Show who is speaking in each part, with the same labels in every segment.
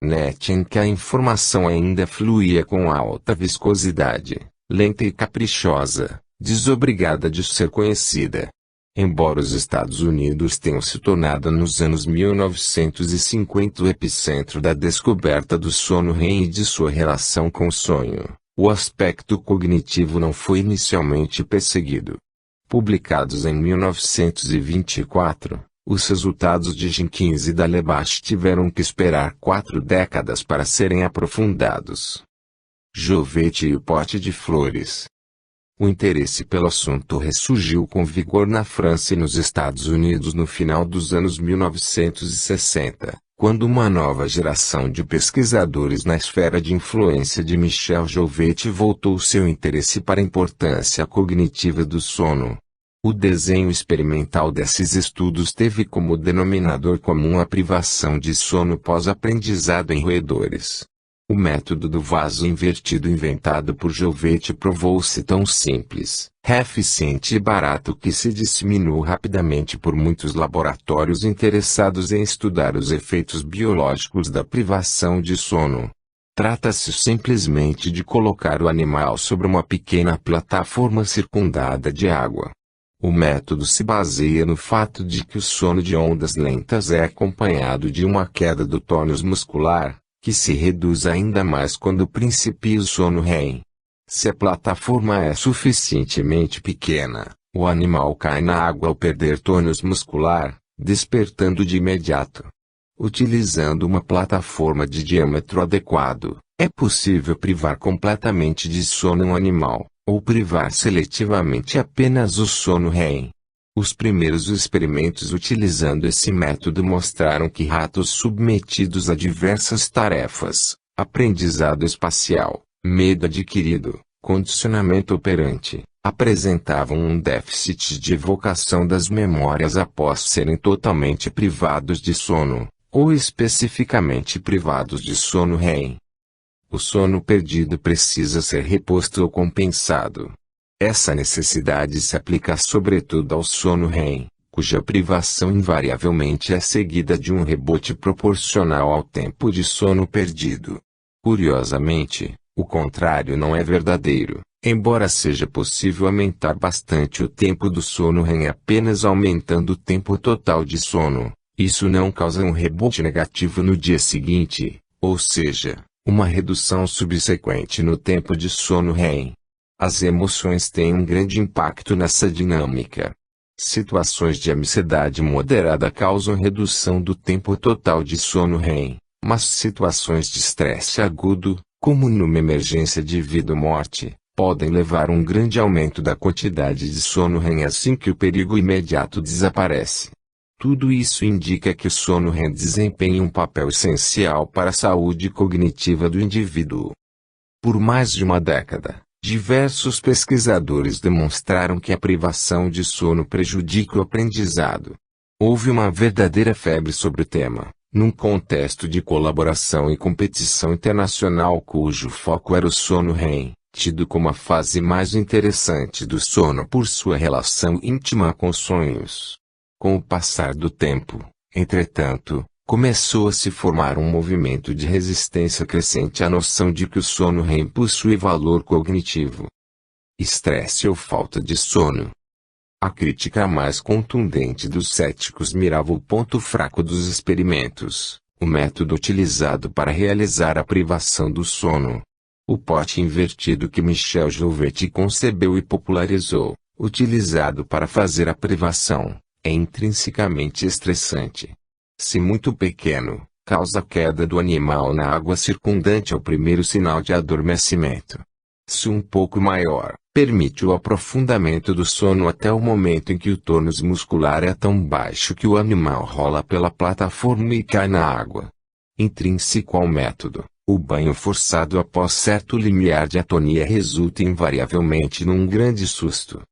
Speaker 1: net em que a informação ainda fluía com alta viscosidade, lenta e caprichosa, desobrigada de ser conhecida. Embora os Estados Unidos tenham se tornado nos anos 1950 o epicentro da descoberta do sono REM e de sua relação com o sonho, o aspecto cognitivo não foi inicialmente perseguido. Publicados em 1924, os resultados de Jenkins e Dalebach tiveram que esperar 4 décadas para serem aprofundados. Jovete e o pote de flores. O interesse pelo assunto ressurgiu com vigor na França e nos Estados Unidos no final dos anos 1960, quando uma nova geração de pesquisadores na esfera de influência de Michel Jovete voltou seu interesse para a importância cognitiva do sono. O desenho experimental desses estudos teve como denominador comum a privação de sono pós-aprendizado em roedores. O método do vaso invertido inventado por Jovete provou-se tão simples, eficiente e barato que se disseminou rapidamente por muitos laboratórios interessados em estudar os efeitos biológicos da privação de sono. Trata-se simplesmente de colocar o animal sobre uma pequena plataforma circundada de água. O método se baseia no fato de que o sono de ondas lentas é acompanhado de uma queda do tônus muscular, que se reduz ainda mais quando principia o sono REM. Se a plataforma é suficientemente pequena, o animal cai na água ao perder tônus muscular, despertando de imediato. Utilizando uma plataforma de diâmetro adequado, é possível privar completamente de sono um animal, ou privar seletivamente apenas o sono REM. Os primeiros experimentos utilizando esse método mostraram que ratos submetidos a diversas tarefas, aprendizado espacial, medo adquirido, condicionamento operante, apresentavam um déficit de evocação das memórias após serem totalmente privados de sono, ou especificamente privados de sono REM. O sono perdido precisa ser reposto ou compensado. Essa necessidade se aplica sobretudo ao sono REM, cuja privação invariavelmente é seguida de um rebote proporcional ao tempo de sono perdido. Curiosamente, o contrário não é verdadeiro, embora seja possível aumentar bastante o tempo do sono REM apenas aumentando o tempo total de sono. Isso não causa um rebote negativo no dia seguinte, ou seja, uma redução subsequente no tempo de sono REM. As emoções têm um grande impacto nessa dinâmica. Situações de ansiedade moderada causam redução do tempo total de sono REM, mas situações de estresse agudo, como numa emergência de vida ou morte, podem levar a um grande aumento da quantidade de sono REM assim que o perigo imediato desaparece. Tudo isso indica que o sono REM desempenha um papel essencial para a saúde cognitiva do indivíduo. Por mais de uma década, diversos pesquisadores demonstraram que a privação de sono prejudica o aprendizado. Houve uma verdadeira febre sobre o tema, num contexto de colaboração e competição internacional cujo foco era o sono REM, tido como a fase mais interessante do sono por sua relação íntima com sonhos. Com o passar do tempo, entretanto, começou a se formar um movimento de resistência crescente à noção de que o sono REM possui valor cognitivo. Estresse ou falta de sono. A crítica mais contundente dos céticos mirava o ponto fraco dos experimentos, o método utilizado para realizar a privação do sono. O pote invertido que Michel Jovete concebeu e popularizou, utilizado para fazer a privação, é intrinsecamente estressante. Se muito pequeno, causa queda do animal na água circundante ao primeiro sinal de adormecimento. Se um pouco maior, permite o aprofundamento do sono até o momento em que o tônus muscular é tão baixo que o animal rola pela plataforma e cai na água. Intrínseco ao método, o banho forçado após certo limiar de atonia resulta invariavelmente num grande susto.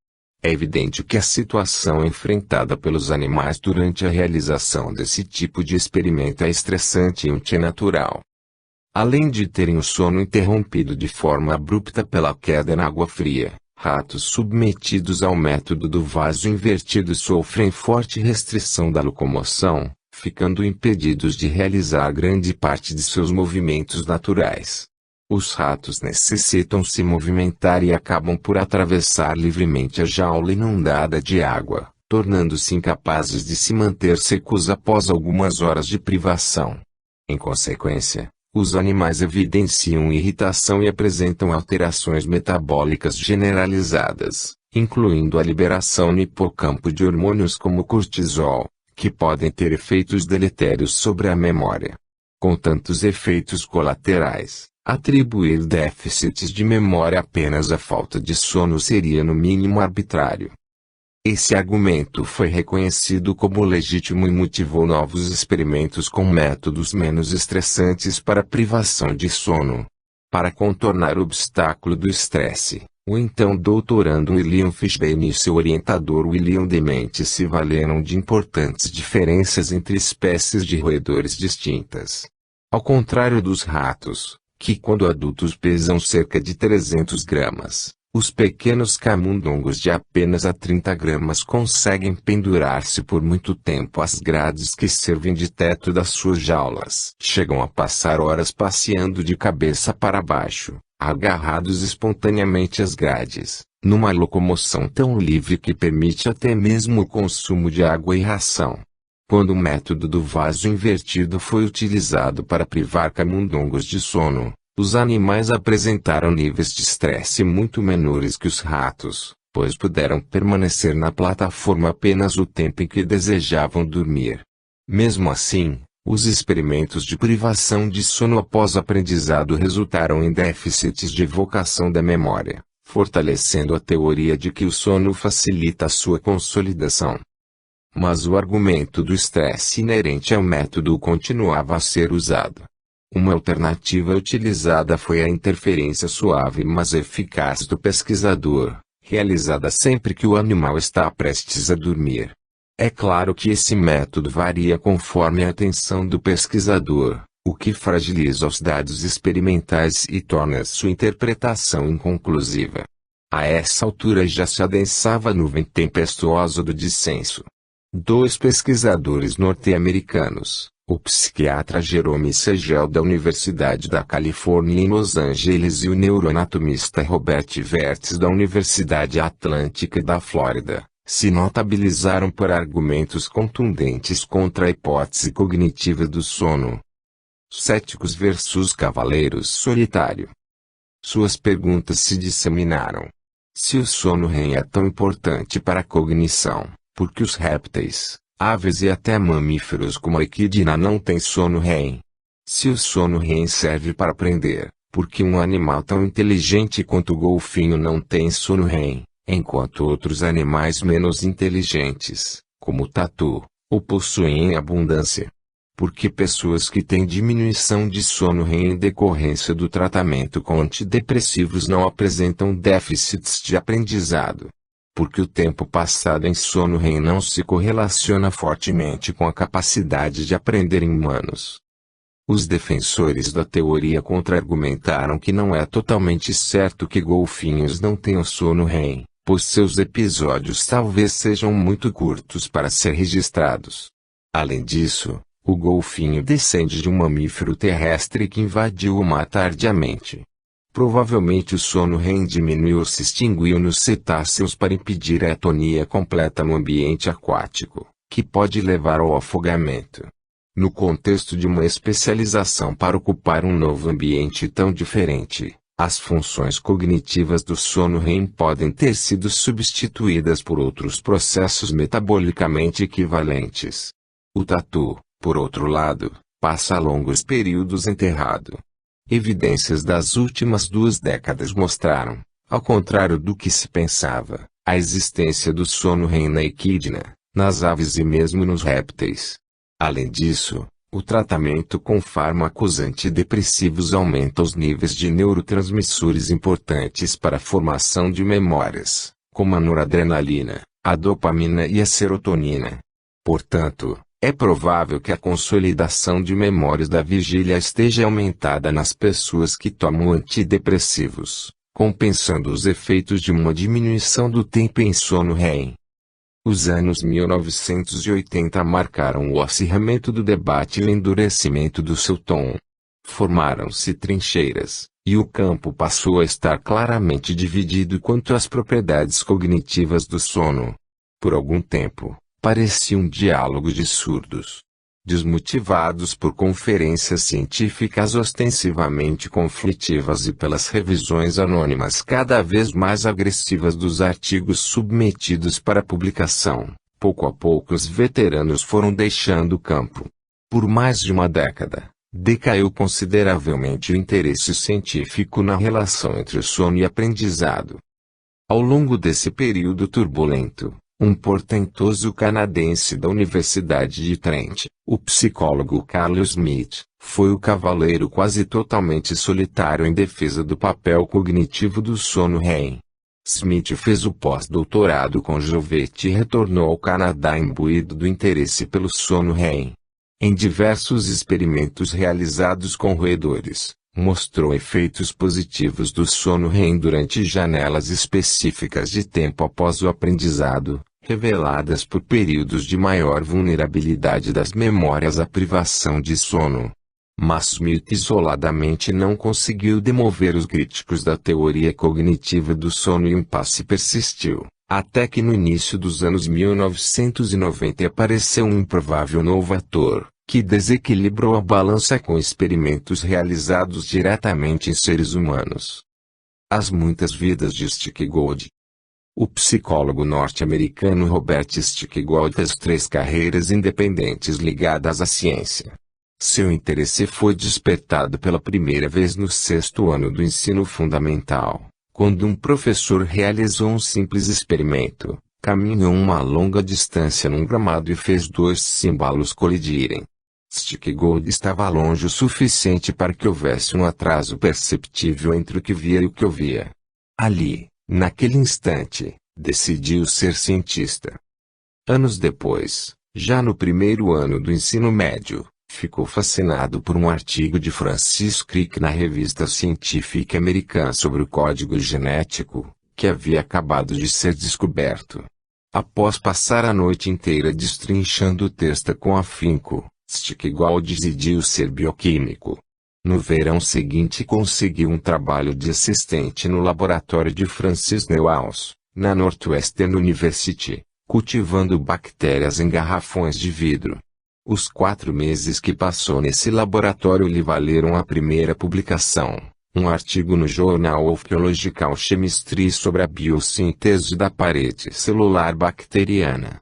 Speaker 1: É evidente que a situação enfrentada pelos animais durante a realização desse tipo de experimento é estressante e antinatural. Além de terem o sono interrompido de forma abrupta pela queda na água fria, ratos submetidos ao método do vaso invertido sofrem forte restrição da locomoção, ficando impedidos de realizar grande parte de seus movimentos naturais. Os ratos necessitam se movimentar e acabam por atravessar livremente a jaula inundada de água, tornando-se incapazes de se manter secos após algumas horas de privação. Em consequência, os animais evidenciam irritação e apresentam alterações metabólicas generalizadas, incluindo a liberação no hipocampo de hormônios como cortisol, que podem ter efeitos deletérios sobre a memória. Com tantos efeitos colaterais, atribuir déficits de memória apenas à falta de sono seria no mínimo arbitrário. Esse argumento foi reconhecido como legítimo e motivou novos experimentos com métodos menos estressantes para a privação de sono. Para contornar o obstáculo do estresse, o então doutorando William Fishbane e seu orientador William Dement se valeram de importantes diferenças entre espécies de roedores distintas. Ao contrário dos ratos, que quando adultos pesam cerca de 300 gramas, os pequenos camundongos de apenas a 30 gramas conseguem pendurar-se por muito tempo às grades que servem de teto das suas jaulas. Chegam a passar horas passeando de cabeça para baixo, agarrados espontaneamente às grades, numa locomoção tão livre que permite até mesmo o consumo de água e ração. Quando o método do vaso invertido foi utilizado para privar camundongos de sono, os animais apresentaram níveis de estresse muito menores que os ratos, pois puderam permanecer na plataforma apenas o tempo em que desejavam dormir. Mesmo assim, os experimentos de privação de sono após aprendizado resultaram em déficits de evocação da memória, fortalecendo a teoria de que o sono facilita a sua consolidação. Mas o argumento do estresse inerente ao método continuava a ser usado. Uma alternativa utilizada foi a interferência suave mas eficaz do pesquisador, realizada sempre que o animal está prestes a dormir. É claro que esse método varia conforme a atenção do pesquisador, o que fragiliza os dados experimentais e torna sua interpretação inconclusiva. A essa altura já se adensava a nuvem tempestuosa do dissenso. Dois pesquisadores norte-americanos, o psiquiatra Jerome Segel da Universidade da Califórnia em Los Angeles e o neuroanatomista Robert Vertes da Universidade Atlântica da Flórida, se notabilizaram por argumentos contundentes contra a hipótese cognitiva do sono. Céticos versus cavaleiros solitário. Suas perguntas se disseminaram. Se o sono REM é tão importante para a cognição, por que os répteis, aves e até mamíferos como a equidna não têm sono REM? Se o sono REM serve para aprender, por que um animal tão inteligente quanto o golfinho não tem sono REM, enquanto outros animais menos inteligentes, como o tatu, o possuem em abundância? Por que pessoas que têm diminuição de sono REM em decorrência do tratamento com antidepressivos não apresentam déficits de aprendizado? Porque o tempo passado em sono REM não se correlaciona fortemente com a capacidade de aprender em humanos. Os defensores da teoria contra-argumentaram que não é totalmente certo que golfinhos não tenham sono REM, pois seus episódios talvez sejam muito curtos para ser registrados. Além disso, o golfinho descende de um mamífero terrestre que invadiu o mar tardiamente. Provavelmente o sono REM diminuiu ou se extinguiu nos cetáceos para impedir a atonia completa no ambiente aquático, que pode levar ao afogamento. No contexto de uma especialização para ocupar um novo ambiente tão diferente, as funções cognitivas do sono REM podem ter sido substituídas por outros processos metabolicamente equivalentes. O tatu, por outro lado, passa longos períodos enterrado. Evidências das últimas 2 décadas mostraram, ao contrário do que se pensava, a existência do sono REM na equidna, nas aves e mesmo nos répteis. Além disso, o tratamento com fármacos antidepressivos aumenta os níveis de neurotransmissores importantes para a formação de memórias, como a noradrenalina, a dopamina e a serotonina. Portanto, é provável que a consolidação de memórias da vigília esteja aumentada nas pessoas que tomam antidepressivos, compensando os efeitos de uma diminuição do tempo em sono REM. Os anos 1980 marcaram o acirramento do debate e o endurecimento do seu tom. Formaram-se trincheiras, e o campo passou a estar claramente dividido quanto às propriedades cognitivas do sono. Por algum tempo, parecia um diálogo de surdos. Desmotivados por conferências científicas ostensivamente conflitivas e pelas revisões anônimas cada vez mais agressivas dos artigos submetidos para publicação, pouco a pouco os veteranos foram deixando o campo. Por mais de uma década, decaiu consideravelmente o interesse científico na relação entre sono e aprendizado. Ao longo desse período turbulento, um portentoso canadense da Universidade de Trent, o psicólogo Carlos Smith, foi o cavaleiro quase totalmente solitário em defesa do papel cognitivo do sono REM. Smith fez o pós-doutorado com Jovet e retornou ao Canadá imbuído do interesse pelo sono REM. Em diversos experimentos realizados com roedores, mostrou efeitos positivos do sono REM durante janelas específicas de tempo após o aprendizado, reveladas por períodos de maior vulnerabilidade das memórias à privação de sono. Mas Smith isoladamente não conseguiu demover os críticos da teoria cognitiva do sono e o impasse persistiu, até que no início dos anos 1990 apareceu um improvável novo ator, que desequilibrou a balança com experimentos realizados diretamente em seres humanos. As muitas vidas de Stickgold. O psicólogo norte-americano Robert Stickgold fez 3 carreiras independentes ligadas à ciência. Seu interesse foi despertado pela primeira vez no 6º ano do ensino fundamental, quando um professor realizou um simples experimento: caminhou uma longa distância num gramado e fez 2 cimbalos colidirem. Stickgold estava longe o suficiente para que houvesse um atraso perceptível entre o que via e o que ouvia. Ali, naquele instante, decidiu ser cientista. Anos depois, já no primeiro ano do ensino médio, ficou fascinado por um artigo de Francis Crick na revista científica americana sobre o código genético, que havia acabado de ser descoberto. Após passar a noite inteira destrinchando o texto com afinco, Stickgold decidiu ser bioquímico. No verão seguinte conseguiu um trabalho de assistente no laboratório de Francis Newhouse, na Northwestern University, cultivando bactérias em garrafões de vidro. Os 4 meses que passou nesse laboratório lhe valeram a primeira publicação, um artigo no Journal of Biological Chemistry sobre a biossíntese da parede celular bacteriana.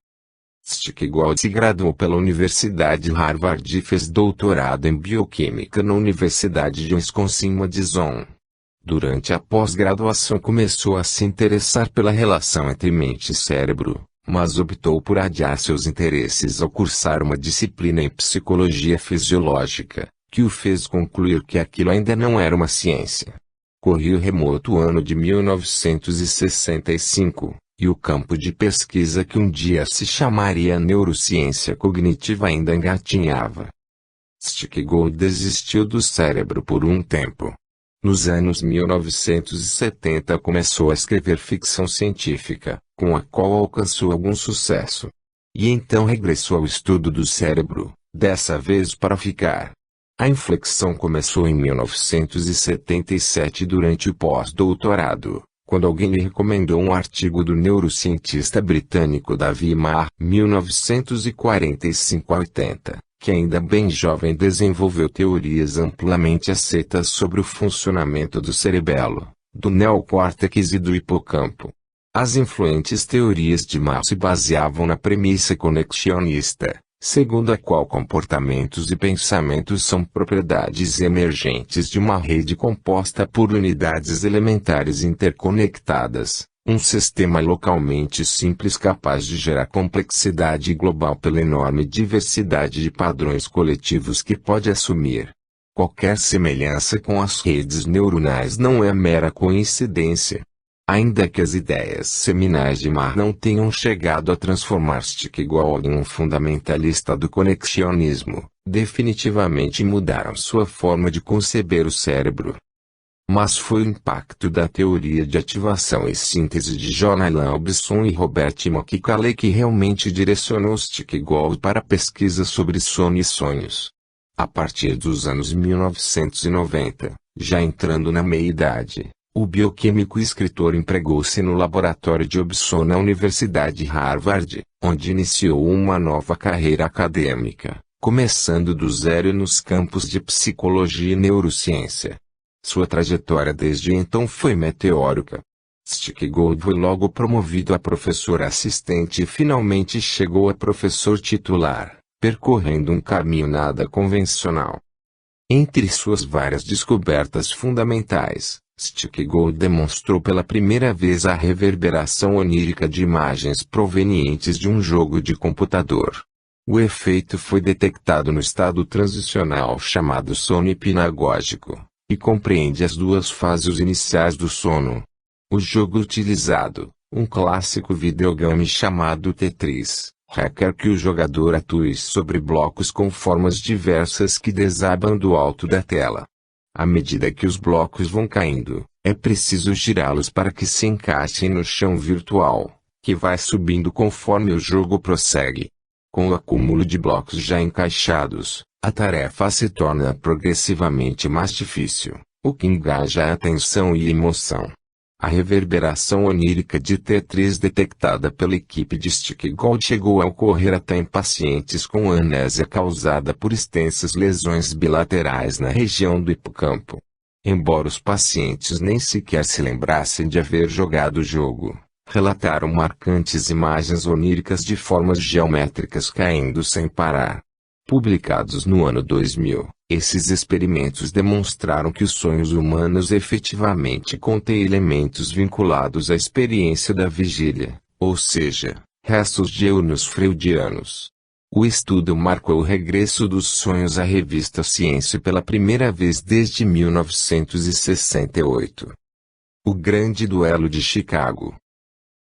Speaker 1: Stickgold se graduou pela Universidade Harvard e fez doutorado em bioquímica na Universidade de Wisconsin-Madison. Durante a pós-graduação começou a se interessar pela relação entre mente e cérebro, mas optou por adiar seus interesses ao cursar uma disciplina em psicologia fisiológica, que o fez concluir que aquilo ainda não era uma ciência. Corria o remoto ano de 1965. E o campo de pesquisa que um dia se chamaria neurociência cognitiva ainda engatinhava. Stickgold desistiu do cérebro por um tempo. Nos anos 1970 começou a escrever ficção científica, com a qual alcançou algum sucesso. E então regressou ao estudo do cérebro, dessa vez para ficar. A inflexão começou em 1977 durante o pós-doutorado, quando alguém lhe recomendou um artigo do neurocientista britânico David Marr, 1945-80, que ainda bem jovem desenvolveu teorias amplamente aceitas sobre o funcionamento do cerebelo, do neocórtex e do hipocampo. As influentes teorias de Marr se baseavam na premissa conexionista, segundo a qual comportamentos e pensamentos são propriedades emergentes de uma rede composta por unidades elementares interconectadas, um sistema localmente simples capaz de gerar complexidade global pela enorme diversidade de padrões coletivos que pode assumir. Qualquer semelhança com as redes neuronais não é mera coincidência. Ainda que as ideias seminais de Marr não tenham chegado a transformar Stickgold em um fundamentalista do conexionismo, definitivamente mudaram sua forma de conceber o cérebro. Mas foi o impacto da teoria de ativação e síntese de John Alan Hobson e Robert McCullough que realmente direcionou Stick Gould para a pesquisa sobre sono e sonhos. A partir dos anos 1990, já entrando na meia-idade, o bioquímico e escritor empregou-se no laboratório de Hobson na Universidade de Harvard, onde iniciou uma nova carreira acadêmica, começando do zero nos campos de psicologia e neurociência. Sua trajetória desde então foi meteórica. Stick Gould foi logo promovido a professor assistente e finalmente chegou a professor titular, percorrendo um caminho nada convencional. Entre suas várias descobertas fundamentais, Stick Gould demonstrou pela primeira vez a reverberação onírica de imagens provenientes de um jogo de computador. O efeito foi detectado no estado transicional chamado sono hipnagógico, e compreende as duas fases iniciais do sono. O jogo utilizado, um clássico videogame chamado Tetris, requer que o jogador atue sobre blocos com formas diversas que desabam do alto da tela. À medida que os blocos vão caindo, é preciso girá-los para que se encaixem no chão virtual, que vai subindo conforme o jogo prossegue. Com o acúmulo de blocos já encaixados, a tarefa se torna progressivamente mais difícil, o que engaja a atenção e emoção. A reverberação onírica de Tetris detectada pela equipe de Stick Gould chegou a ocorrer até em pacientes com amnésia causada por extensas lesões bilaterais na região do hipocampo. Embora os pacientes nem sequer se lembrassem de haver jogado o jogo, relataram marcantes imagens oníricas de formas geométricas caindo sem parar. Publicados no ano 2000, esses experimentos demonstraram que os sonhos humanos efetivamente contêm elementos vinculados à experiência da vigília, ou seja, restos diurnos freudianos. O estudo marcou o regresso dos sonhos à revista Science pela primeira vez desde 1968. O Grande Duelo de Chicago.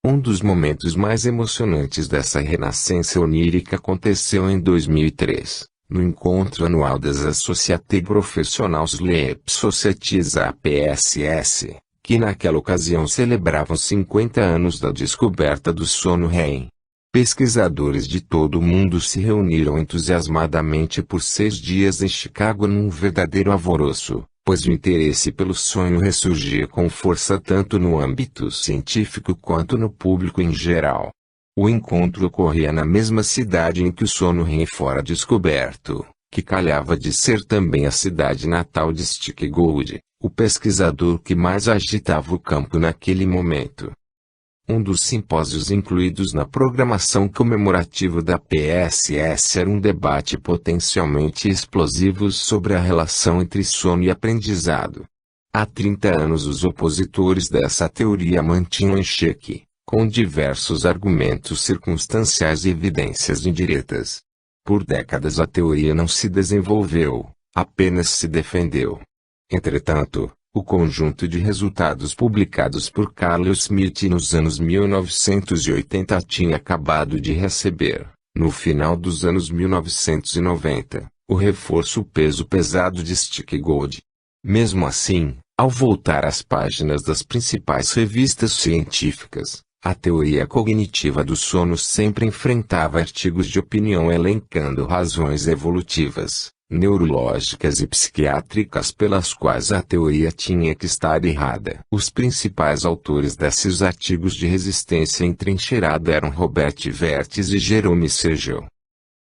Speaker 1: Um dos momentos mais emocionantes dessa renascença onírica aconteceu em 2003, no encontro anual das Associated Professional Sleep Societies APSS, que naquela ocasião celebravam 50 anos da descoberta do sono REM. Pesquisadores de todo o mundo se reuniram entusiasmadamente por 6 dias em Chicago num verdadeiro alvoroço, pois o interesse pelo sonho ressurgia com força tanto no âmbito científico quanto no público em geral. O encontro ocorria na mesma cidade em que o sono REM fora descoberto, que calhava de ser também a cidade natal de Stick Gould, o pesquisador que mais agitava o campo naquele momento. Um dos simpósios incluídos na programação comemorativa da PSS era um debate potencialmente explosivo sobre a relação entre sono e aprendizado. Há 30 anos os opositores dessa teoria mantinham em xeque, com diversos argumentos circunstanciais e evidências indiretas. Por décadas a teoria não se desenvolveu, apenas se defendeu. Entretanto, o conjunto de resultados publicados por Carlos Smith nos anos 1980 tinha acabado de receber, no final dos anos 1990, o reforço peso pesado de Stick Gould. Mesmo assim, ao voltar às páginas das principais revistas científicas, a teoria cognitiva do sono sempre enfrentava artigos de opinião elencando razões evolutivas, neurológicas e psiquiátricas pelas quais a teoria tinha que estar errada. Os principais autores desses artigos de resistência entrincheirada eram Robert Vertes e Jerome Segal.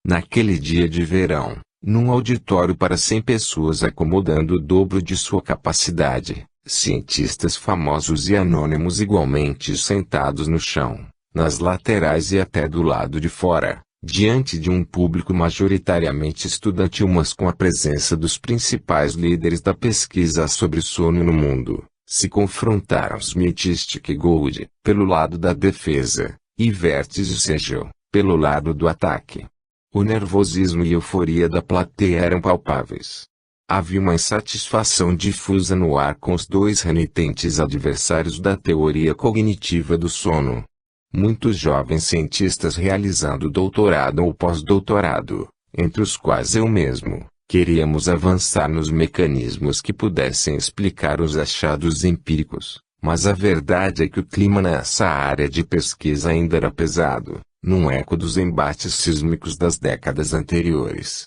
Speaker 1: Naquele dia de verão, num auditório para 100 pessoas acomodando o dobro de sua capacidade, cientistas famosos e anônimos igualmente sentados no chão, nas laterais e até do lado de fora, diante de um público majoritariamente estudantil mas com a presença dos principais líderes da pesquisa sobre sono no mundo, se confrontaram Smith e Stick Gould, pelo lado da defesa, e Vertes e Segal, pelo lado do ataque. O nervosismo e euforia da plateia eram palpáveis. Havia uma insatisfação difusa no ar com os dois renitentes adversários da teoria cognitiva do sono. Muitos jovens cientistas realizando doutorado ou pós-doutorado, entre os quais eu mesmo, Queríamos avançar nos mecanismos que pudessem explicar os achados empíricos, mas a verdade é que o clima nessa área de pesquisa ainda era pesado, num eco dos embates sísmicos das décadas anteriores.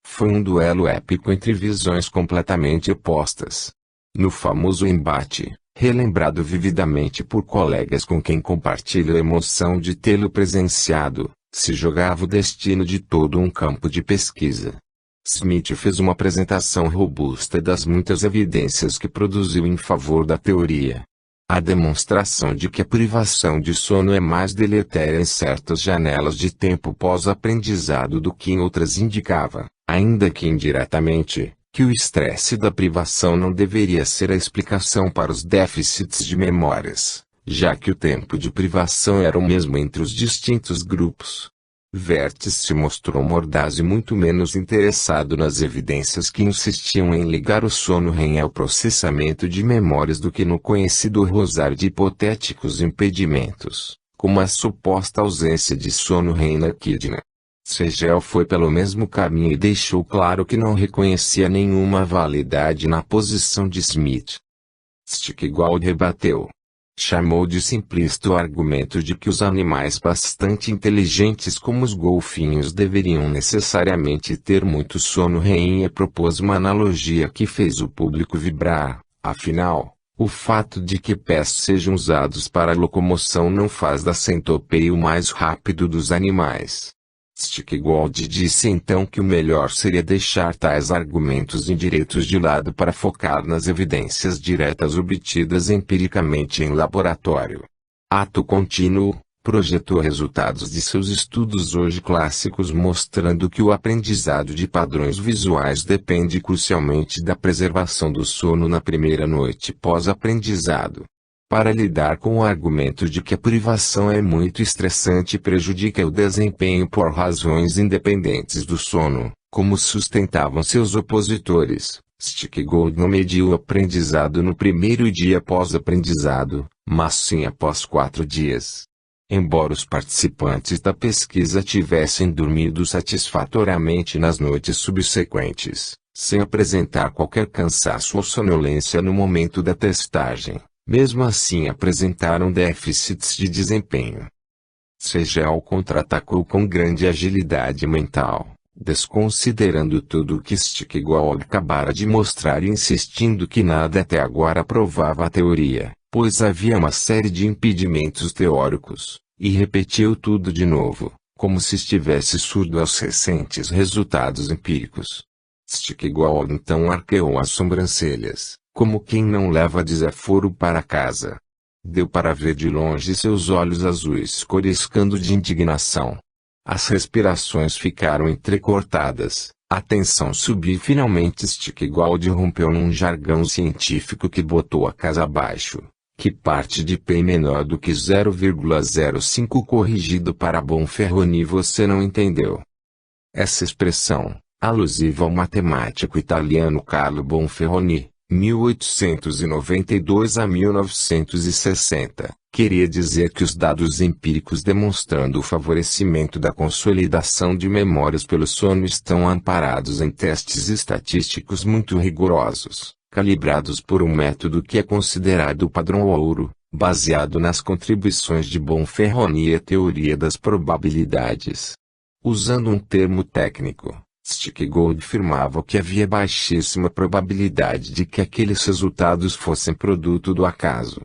Speaker 1: Foi um duelo épico entre visões completamente opostas. No famoso embate, relembrado vividamente por colegas com quem compartilho a emoção de tê-lo presenciado, se jogava o destino de todo um campo de pesquisa. Smith fez uma apresentação robusta das muitas evidências que produziu em favor da teoria. A demonstração de que a privação de sono é mais deletéria em certas janelas de tempo pós-aprendizado do que em outras indicava, ainda que indiretamente, que o estresse da privação não deveria ser a explicação para os déficits de memórias, já que o tempo de privação era o mesmo entre os distintos grupos. Vertes se mostrou mordaz e muito menos interessado nas evidências que insistiam em ligar o sono REM ao processamento de memórias do que no conhecido rosário de hipotéticos impedimentos, como a suposta ausência de sono REM na Kidna. Segel foi pelo mesmo caminho e deixou claro que não reconhecia nenhuma validade na posição de Smith. Stigall rebateu. Chamou de simplista o argumento de que os animais bastante inteligentes como os golfinhos deveriam necessariamente ter muito sono REM e propôs uma analogia que fez o público vibrar. Afinal, o fato de que pés sejam usados para locomoção não faz da centopeia o mais rápido dos animais. Stigall disse então que o melhor seria deixar tais argumentos indiretos de lado para focar nas evidências diretas obtidas empiricamente em laboratório. Ato contínuo, projetou resultados de seus estudos hoje clássicos mostrando que o aprendizado de padrões visuais depende crucialmente da preservação do sono na primeira noite pós-aprendizado. Para lidar com o argumento de que a privação é muito estressante e prejudica o desempenho por razões independentes do sono, como sustentavam seus opositores, Stigall não mediu o aprendizado no primeiro dia pós-aprendizado, mas sim após 4 dias. Embora os participantes da pesquisa tivessem dormido satisfatoriamente nas noites subsequentes, sem apresentar qualquer cansaço ou sonolência no momento da testagem, mesmo assim apresentaram déficits de desempenho. Segel contra-atacou com grande agilidade mental, desconsiderando tudo o que Stigall acabara de mostrar e insistindo que nada até agora provava a teoria, pois havia uma série de impedimentos teóricos, e repetiu tudo de novo, como se estivesse surdo aos recentes resultados empíricos. Stigall então arqueou as sobrancelhas, como quem não leva desaforo para casa. Deu para ver de longe seus olhos azuis coriscando de indignação. As respirações ficaram entrecortadas, a tensão subiu e finalmente Stigall rompeu num jargão científico que botou a casa abaixo. Que parte de P menor do que 0,05 corrigido para Bonferroni você não entendeu? Essa expressão, alusiva ao matemático italiano Carlo Bonferroni, 1892 a 1960, queria dizer que os dados empíricos demonstrando o favorecimento da consolidação de memórias pelo sono estão amparados em testes estatísticos muito rigorosos, calibrados por um método que é considerado o padrão ouro, baseado nas contribuições de Bonferroni à teoria das probabilidades. Usando um termo técnico, Stigall afirmava que havia baixíssima probabilidade de que aqueles resultados fossem produto do acaso.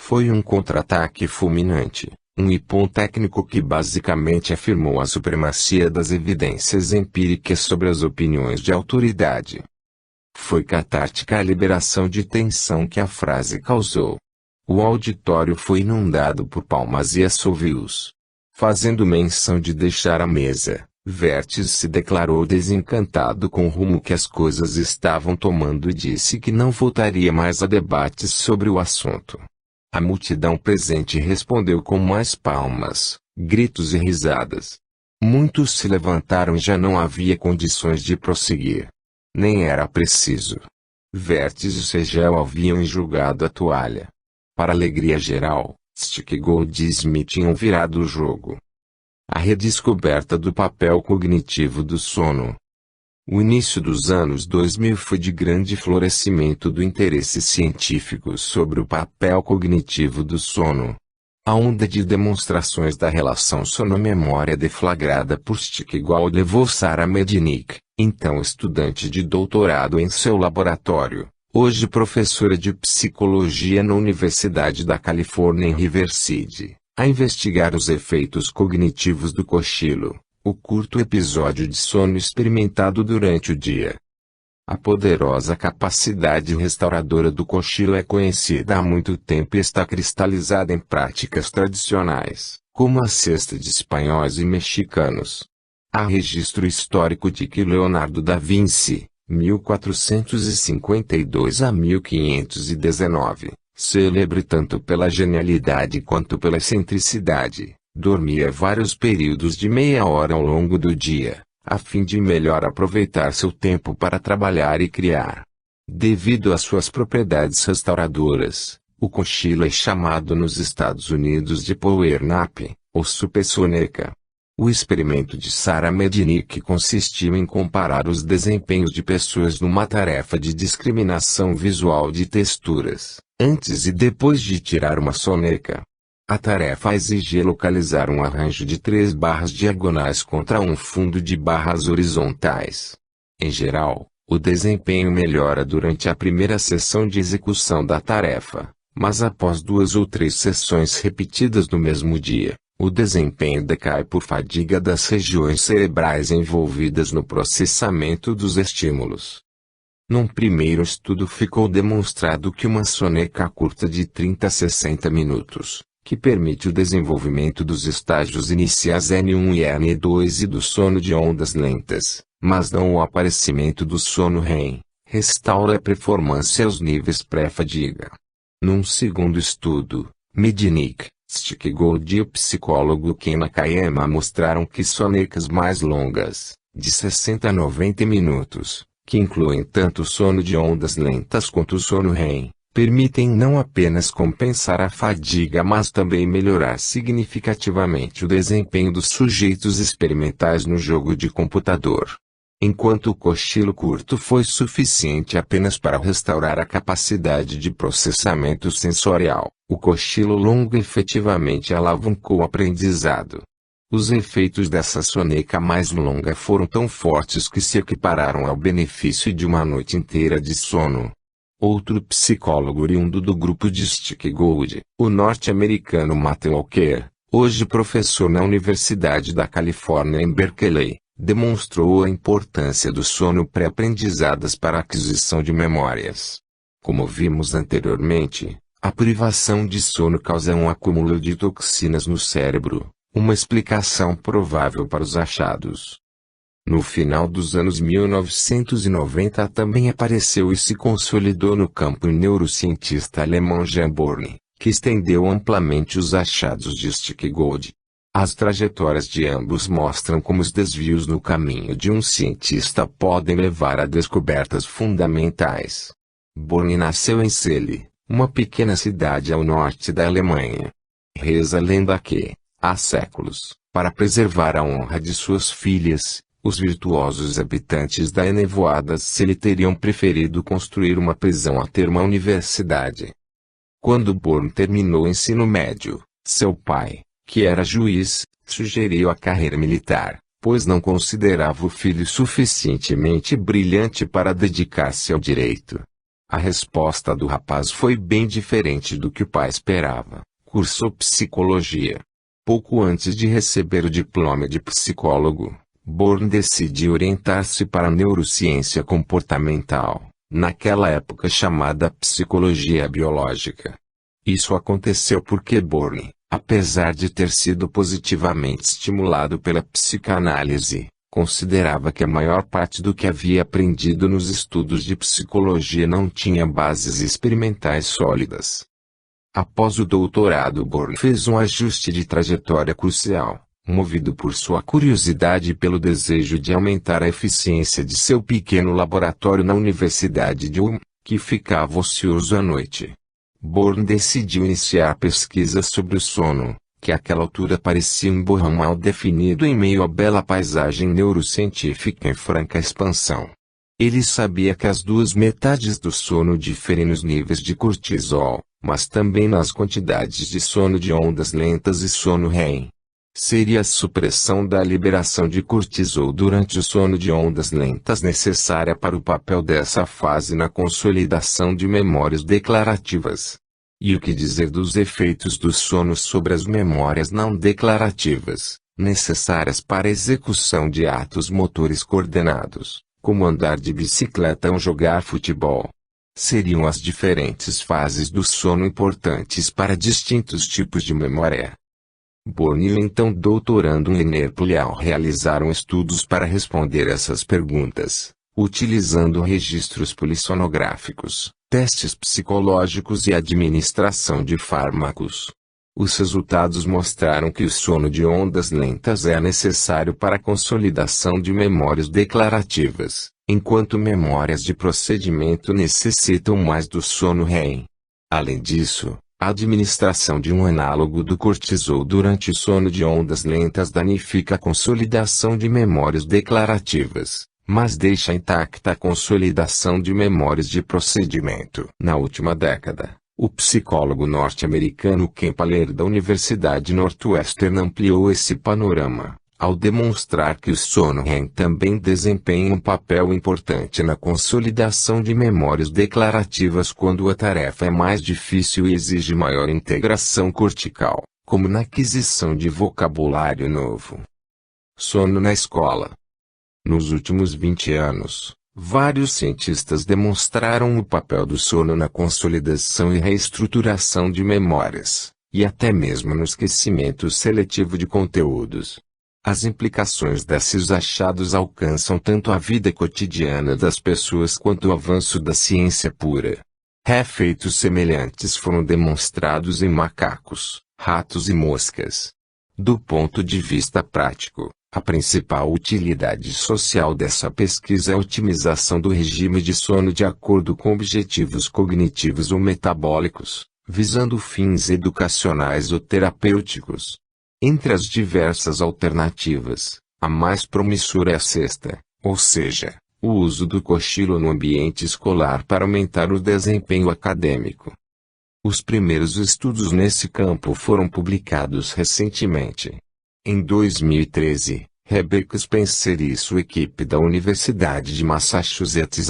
Speaker 1: Foi um contra-ataque fulminante, um ipom técnico que basicamente afirmou a supremacia das evidências empíricas sobre as opiniões de autoridade. Foi catártica a liberação de tensão que a frase causou. O auditório foi inundado por palmas e assovios. Fazendo menção de deixar a mesa, Vertes se declarou desencantado com o rumo que as coisas estavam tomando e disse que não voltaria mais a debates sobre o assunto. A multidão presente respondeu com mais palmas, gritos e risadas. Muitos se levantaram e já não havia condições de prosseguir. Nem era preciso. Vertes e Segel haviam enxugado a toalha. Para alegria geral, Stigall e Smith tinham virado o jogo. A redescoberta do papel cognitivo do sono. O início dos anos 2000 foi de grande florescimento do interesse científico sobre o papel cognitivo do sono. A onda de demonstrações da relação sono-memória deflagrada por Stickgold levou Sarah Mednick, então estudante de doutorado em seu laboratório, hoje professora de psicologia na Universidade da Califórnia em Riverside, a investigar os efeitos cognitivos do cochilo, o curto episódio de sono experimentado durante o dia. A poderosa capacidade restauradora do cochilo é conhecida há muito tempo e está cristalizada em práticas tradicionais, como a cesta de espanhóis e mexicanos. Há registro histórico de que Leonardo da Vinci, 1452 a 1519, célebre tanto pela genialidade quanto pela excentricidade, dormia vários períodos de meia hora ao longo do dia, a fim de melhor aproveitar seu tempo para trabalhar e criar. Devido às suas propriedades restauradoras, o cochilo é chamado nos Estados Unidos de power nap, ou supersoneca. O experimento de Sarah Mednick consistiu em comparar os desempenhos de pessoas numa tarefa de discriminação visual de texturas, antes e depois de tirar uma soneca. A tarefa exigia localizar um arranjo de 3 barras diagonais contra um fundo de barras horizontais. Em geral, o desempenho melhora durante a primeira sessão de execução da tarefa, mas após 2 ou 3 sessões repetidas no mesmo dia, o desempenho decai por fadiga das regiões cerebrais envolvidas no processamento dos estímulos. Num primeiro estudo ficou demonstrado que uma soneca curta de 30 a 60 minutos, que permite o desenvolvimento dos estágios iniciais N1 e N2 e do sono de ondas lentas, mas não o aparecimento do sono REM, restaura a performance aos níveis pré-fadiga. Num segundo estudo, Mednick, Stickgold e o psicólogo Ken Nakayama mostraram que sonecas mais longas, de 60 a 90 minutos, que incluem tanto o sono de ondas lentas quanto o sono REM, permitem não apenas compensar a fadiga mas também melhorar significativamente o desempenho dos sujeitos experimentais no jogo de computador. Enquanto o cochilo curto foi suficiente apenas para restaurar a capacidade de processamento sensorial, o cochilo longo efetivamente alavancou o aprendizado. Os efeitos dessa soneca mais longa foram tão fortes que se equipararam ao benefício de uma noite inteira de sono. Outro psicólogo oriundo do grupo de Stickgold, o norte-americano Matt Walker, hoje professor na Universidade da Califórnia em Berkeley, demonstrou a importância do sono pré-aprendizadas para a aquisição de memórias. Como vimos anteriormente, a privação de sono causa um acúmulo de toxinas no cérebro, uma explicação provável para os achados. No final dos anos 1990 também apareceu e se consolidou no campo o neurocientista alemão Jean Born, que estendeu amplamente os achados de Stickgold. As trajetórias de ambos mostram como os desvios no caminho de um cientista podem levar a descobertas fundamentais. Born nasceu em Celle, uma pequena cidade ao norte da Alemanha. Reza a lenda que, há séculos, para preservar a honra de suas filhas, os virtuosos habitantes da enevoada Celle teriam preferido construir uma prisão a ter uma universidade. Quando Born terminou o ensino médio, seu pai, que era juiz, sugeriu a carreira militar, pois não considerava o filho suficientemente brilhante para dedicar-se ao direito. A resposta do rapaz foi bem diferente do que o pai esperava. Cursou psicologia. Pouco antes de receber o diploma de psicólogo, Born decidiu orientar-se para a neurociência comportamental, naquela época chamada psicologia biológica. Isso aconteceu porque Born, apesar de ter sido positivamente estimulado pela psicanálise, considerava que a maior parte do que havia aprendido nos estudos de psicologia não tinha bases experimentais sólidas. Após o doutorado, Born fez um ajuste de trajetória crucial, movido por sua curiosidade e pelo desejo de aumentar a eficiência de seu pequeno laboratório na Universidade de Ulm, que ficava ocioso à noite. Born decidiu iniciar pesquisas sobre o sono, que àquela altura parecia um borrão mal definido em meio à bela paisagem neurocientífica em franca expansão. Ele sabia que as duas metades do sono diferem nos níveis de cortisol, mas também nas quantidades de sono de ondas lentas e sono REM. Seria a supressão da liberação de cortisol durante o sono de ondas lentas necessária para o papel dessa fase na consolidação de memórias declarativas. E o que dizer dos efeitos do sono sobre as memórias não declarativas, necessárias para a execução de atos motores coordenados, como andar de bicicleta ou jogar futebol? Seriam as diferentes fases do sono importantes para distintos tipos de memória. Bourne e então doutorando em Earle realizaram estudos para responder essas perguntas, utilizando registros polissonográficos, testes psicológicos e administração de fármacos. Os resultados mostraram que o sono de ondas lentas é necessário para a consolidação de memórias declarativas, enquanto memórias de procedimento necessitam mais do sono REM. Além disso, a administração de um análogo do cortisol durante o sono de ondas lentas danifica a consolidação de memórias declarativas, mas deixa intacta a consolidação de memórias de procedimento. Na última década, o psicólogo norte-americano Ken Paller da Universidade Northwestern ampliou esse panorama, ao demonstrar que o sono REM também desempenha um papel importante na consolidação de memórias declarativas quando a tarefa é mais difícil e exige maior integração cortical, como na aquisição de vocabulário novo. Sono na escola. Nos últimos 20 anos, vários cientistas demonstraram o papel do sono na consolidação e reestruturação de memórias, e até mesmo no esquecimento seletivo de conteúdos. As implicações desses achados alcançam tanto a vida cotidiana das pessoas quanto o avanço da ciência pura. Efeitos semelhantes foram demonstrados em macacos, ratos e moscas. Do ponto de vista prático, a principal utilidade social dessa pesquisa é a otimização do regime de sono de acordo com objetivos cognitivos ou metabólicos, visando fins educacionais ou terapêuticos. Entre as diversas alternativas, a mais promissora é a sexta, ou seja, o uso do cochilo no ambiente escolar para aumentar o desempenho acadêmico. Os primeiros estudos nesse campo foram publicados recentemente. Em 2013, Rebecca Spencer e sua equipe da Universidade de Massachusetts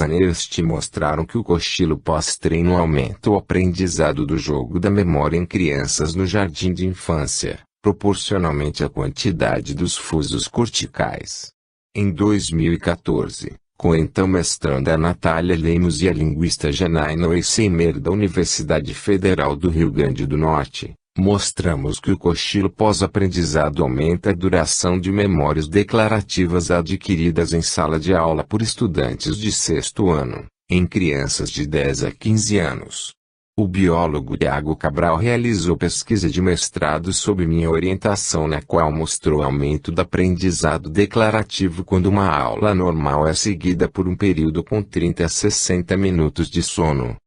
Speaker 1: mostraram que o cochilo pós-treino aumenta o aprendizado do jogo da memória em crianças no jardim de infância, proporcionalmente à quantidade dos fusos corticais. Em 2014, com a então mestranda Natália Lemos e a linguista Janaína Oiseimer da Universidade Federal do Rio Grande do Norte, mostramos que o cochilo pós-aprendizado aumenta a duração de memórias declarativas adquiridas em sala de aula por estudantes de sexto ano, em crianças de 10 a 15 anos. O biólogo Thiago Cabral realizou pesquisa de mestrado sob minha orientação na qual mostrou aumento do aprendizado declarativo quando uma aula normal é seguida por um período com 30 a 60 minutos de sono.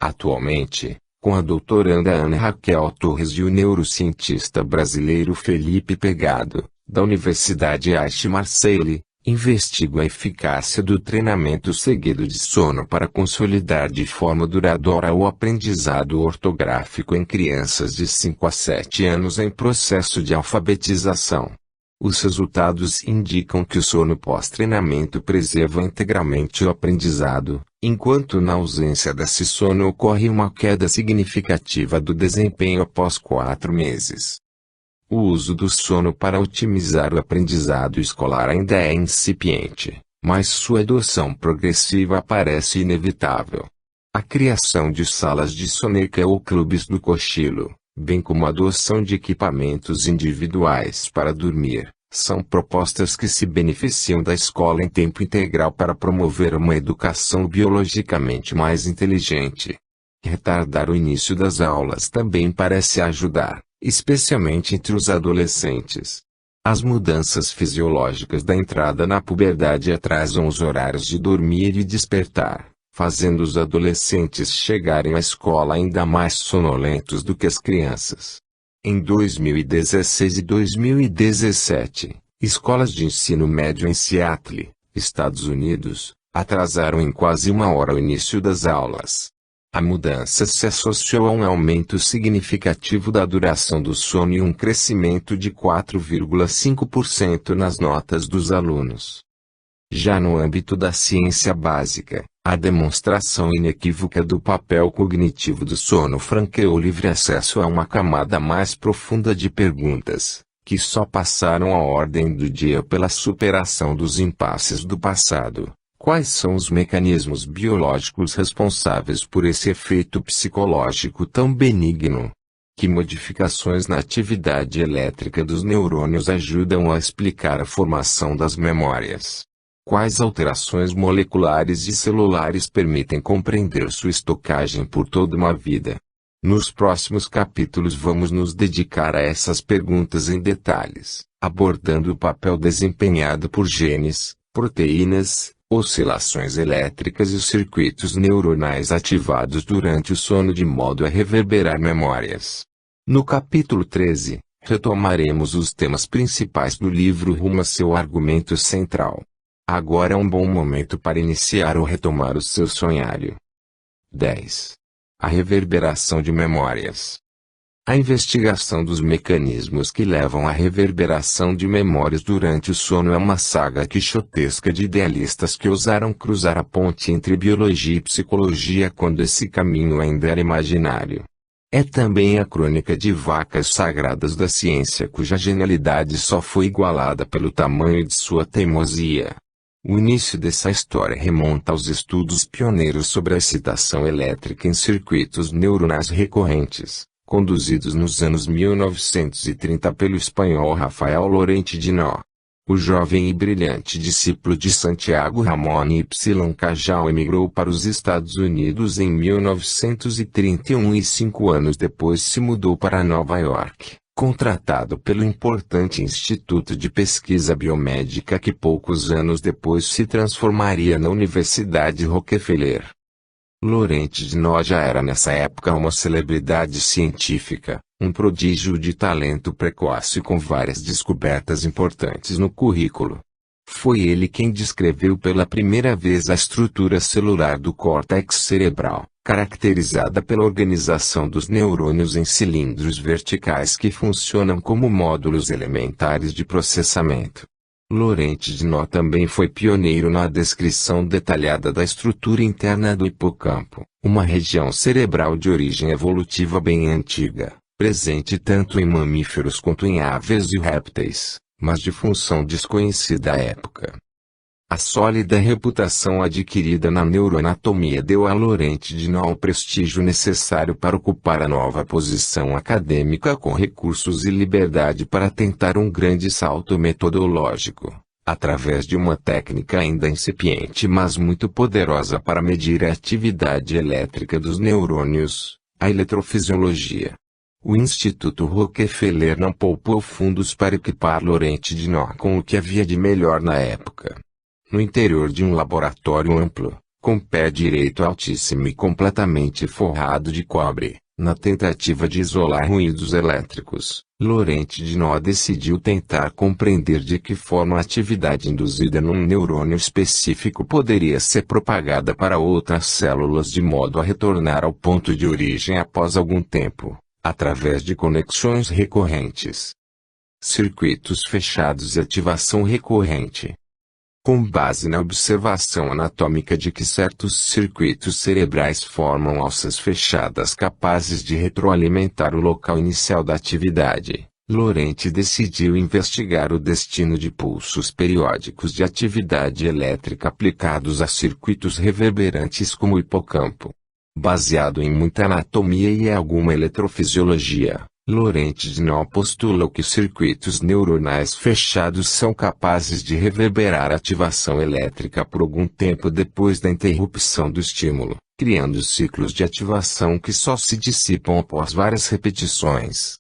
Speaker 1: Atualmente, com a doutoranda Ana Raquel Torres e o neurocientista brasileiro Felipe Pegado, da Universidade Aix-Marseille, investigo a eficácia do treinamento seguido de sono para consolidar de forma duradoura o aprendizado ortográfico em crianças de 5 a 7 anos em processo de alfabetização. Os resultados indicam que o sono pós-treinamento preserva integralmente o aprendizado, enquanto na ausência desse sono ocorre uma queda significativa do desempenho após 4 meses. O uso do sono para otimizar o aprendizado escolar ainda é incipiente, mas sua adoção progressiva parece inevitável. A criação de salas de soneca ou clubes do cochilo, bem como a adoção de equipamentos individuais para dormir, são propostas que se beneficiam da escola em tempo integral para promover uma educação biologicamente mais inteligente. Retardar o início das aulas também parece ajudar, especialmente entre os adolescentes. As mudanças fisiológicas da entrada na puberdade atrasam os horários de dormir e despertar, fazendo os adolescentes chegarem à escola ainda mais sonolentos do que as crianças. Em 2016 e 2017, escolas de ensino médio em Seattle, Estados Unidos, atrasaram em quase uma hora o início das aulas. A mudança se associou a um aumento significativo da duração do sono e um crescimento de 4,5% nas notas dos alunos. Já no âmbito da ciência básica, a demonstração inequívoca do papel cognitivo do sono franqueou livre acesso a uma camada mais profunda de perguntas, que só passaram à ordem do dia pela superação dos impasses do passado. Quais são os mecanismos biológicos responsáveis por esse efeito psicológico tão benigno? Que modificações na atividade elétrica dos neurônios ajudam a explicar a formação das memórias? Quais alterações moleculares e celulares permitem compreender sua estocagem por toda uma vida? Nos próximos capítulos vamos nos dedicar a essas perguntas em detalhes, abordando o papel desempenhado por genes, proteínas, oscilações elétricas e os circuitos neuronais ativados durante o sono de modo a reverberar memórias. No capítulo 13, retomaremos os temas principais do livro rumo a seu argumento central. Agora é um bom momento para iniciar ou retomar o seu sonhário. 10. A reverberação de memórias. A investigação dos mecanismos que levam à reverberação de memórias durante o sono é uma saga quixotesca de idealistas que ousaram cruzar a ponte entre biologia e psicologia quando esse caminho ainda era imaginário. É também a crônica de vacas sagradas da ciência cuja genialidade só foi igualada pelo tamanho de sua teimosia. O início dessa história remonta aos estudos pioneiros sobre a excitação elétrica em circuitos neuronais recorrentes, conduzidos nos anos 1930 pelo espanhol Rafael Lorente de Nó. O jovem e brilhante discípulo de Santiago Ramón Y Cajal emigrou para os Estados Unidos em 1931 e 5 anos depois se mudou para Nova York, contratado pelo importante Instituto de Pesquisa Biomédica que poucos anos depois se transformaria na Universidade Rockefeller. Lorente de Nó já era nessa época uma celebridade científica, um prodígio de talento precoce com várias descobertas importantes no currículo. Foi ele quem descreveu pela primeira vez a estrutura celular do córtex cerebral, caracterizada pela organização dos neurônios em cilindros verticais que funcionam como módulos elementares de processamento. Lorente de Nó também foi pioneiro na descrição detalhada da estrutura interna do hipocampo, uma região cerebral de origem evolutiva bem antiga, presente tanto em mamíferos quanto em aves e répteis, mas de função desconhecida à época. A sólida reputação adquirida na neuroanatomia deu a Lorente de Nó o prestígio necessário para ocupar a nova posição acadêmica com recursos e liberdade para tentar um grande salto metodológico, através de uma técnica ainda incipiente mas muito poderosa para medir a atividade elétrica dos neurônios, a eletrofisiologia. O Instituto Rockefeller não poupou fundos para equipar Lorente de Nó com o que havia de melhor na época. No interior de um laboratório amplo, com pé direito altíssimo e completamente forrado de cobre, na tentativa de isolar ruídos elétricos, Lorente de Nó decidiu tentar compreender de que forma a atividade induzida num neurônio específico poderia ser propagada para outras células de modo a retornar ao ponto de origem após algum tempo, através de conexões recorrentes. Circuitos fechados e ativação recorrente. Com base na observação anatômica de que certos circuitos cerebrais formam alças fechadas capazes de retroalimentar o local inicial da atividade, Lorente decidiu investigar o destino de pulsos periódicos de atividade elétrica aplicados a circuitos reverberantes como o hipocampo. Baseado em muita anatomia e alguma eletrofisiologia, Lorente de Nó postulou que circuitos neuronais fechados são capazes de reverberar a ativação elétrica por algum tempo depois da interrupção do estímulo, criando ciclos de ativação que só se dissipam após várias repetições.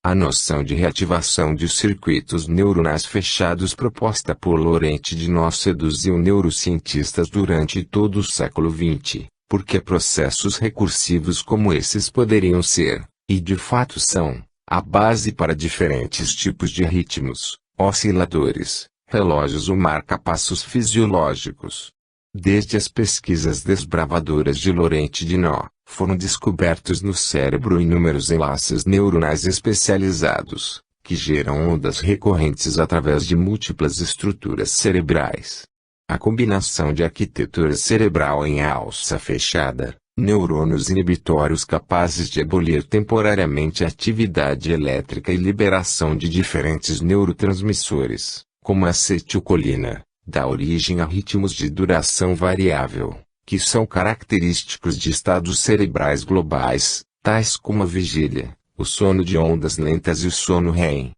Speaker 1: A noção de reativação de circuitos neuronais fechados proposta por Lorente de Nó seduziu neurocientistas durante todo o século XX, porque processos recursivos como esses poderiam ser, e de fato são, a base para diferentes tipos de ritmos, osciladores, relógios ou marca-passos fisiológicos. Desde as pesquisas desbravadoras de Laurent Dino, foram descobertos no cérebro inúmeros enlaces neuronais especializados, que geram ondas recorrentes através de múltiplas estruturas cerebrais. A combinação de arquitetura cerebral em alça fechada, neurônios inibitórios capazes de abolir temporariamente a atividade elétrica e liberação de diferentes neurotransmissores, como a acetilcolina, dá origem a ritmos de duração variável, que são característicos de estados cerebrais globais, tais como a vigília, o sono de ondas lentas e o sono REM.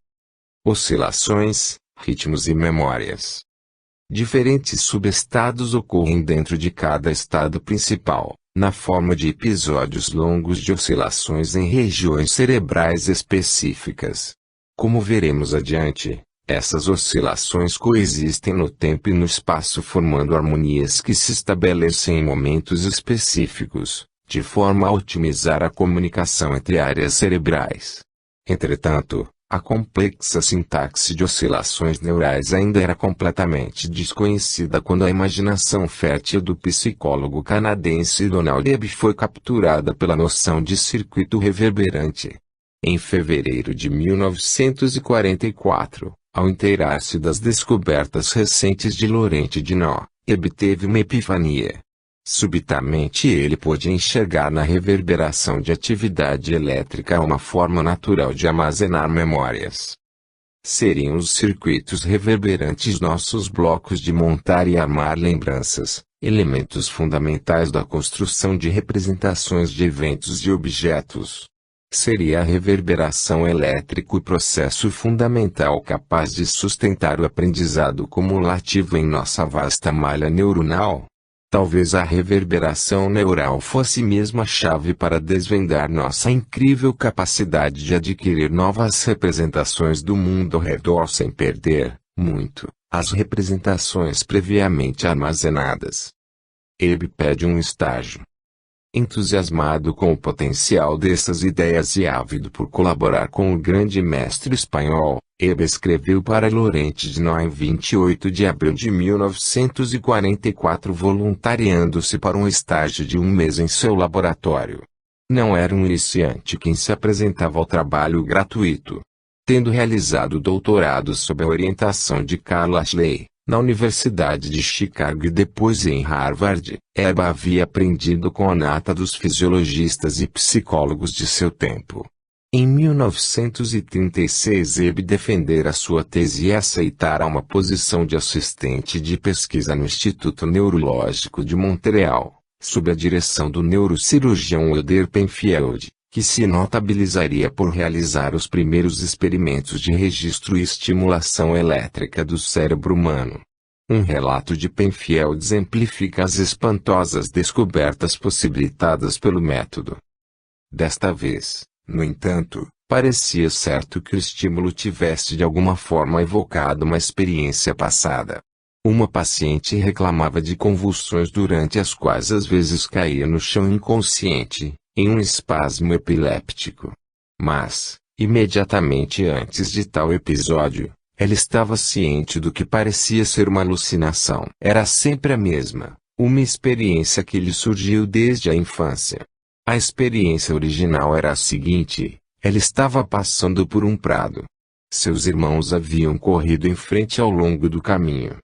Speaker 1: Oscilações, ritmos e memórias. Diferentes subestados ocorrem dentro de cada estado principal, na forma de episódios longos de oscilações em regiões cerebrais específicas. Como veremos adiante, essas oscilações coexistem no tempo e no espaço formando harmonias que se estabelecem em momentos específicos, de forma a otimizar a comunicação entre áreas cerebrais. Entretanto, a complexa sintaxe de oscilações neurais ainda era completamente desconhecida quando a imaginação fértil do psicólogo canadense Donald Hebb foi capturada pela noção de circuito reverberante. Em fevereiro de 1944, ao inteirar-se das descobertas recentes de Laurent Dino, Hebb teve uma epifania. Subitamente ele pôde enxergar na reverberação de atividade elétrica uma forma natural de armazenar memórias. Seriam os circuitos reverberantes nossos blocos de montar e armar lembranças, elementos fundamentais da construção de representações de eventos e objetos. Seria a reverberação elétrica o processo fundamental capaz de sustentar o aprendizado cumulativo em nossa vasta malha neuronal? Talvez a reverberação neural fosse mesmo a chave para desvendar nossa incrível capacidade de adquirir novas representações do mundo ao redor sem perder, muito, as representações previamente armazenadas. Hebb pede um estágio. Entusiasmado com o potencial dessas ideias e ávido por colaborar com o grande mestre espanhol, Hebb escreveu para Laurent Dino em 28 de abril de 1944 voluntariando-se para um estágio de um mês em seu laboratório. Não era um iniciante quem se apresentava ao trabalho gratuito. Tendo realizado doutorado sob a orientação de Carl Ashley, na Universidade de Chicago e depois em Harvard, Hebb havia aprendido com a nata dos fisiologistas e psicólogos de seu tempo. Em 1936 Hebb defendera sua tese e aceitara uma posição de assistente de pesquisa no Instituto Neurológico de Montreal, sob a direção do neurocirurgião Wilder Penfield, que se notabilizaria por realizar os primeiros experimentos de registro e estimulação elétrica do cérebro humano. Um relato de Penfield exemplifica as espantosas descobertas possibilitadas pelo método. Desta vez, no entanto, parecia certo que o estímulo tivesse de alguma forma evocado uma experiência passada. Uma paciente reclamava de convulsões durante as quais às vezes caía no chão inconsciente, em um espasmo epiléptico. Mas, imediatamente antes de tal episódio, ela estava ciente do que parecia ser uma alucinação. Era sempre a mesma, uma experiência que lhe surgiu desde a infância. A experiência original era a seguinte: ela estava passando por um prado. Seus irmãos haviam corrido em frente ao longo do caminho.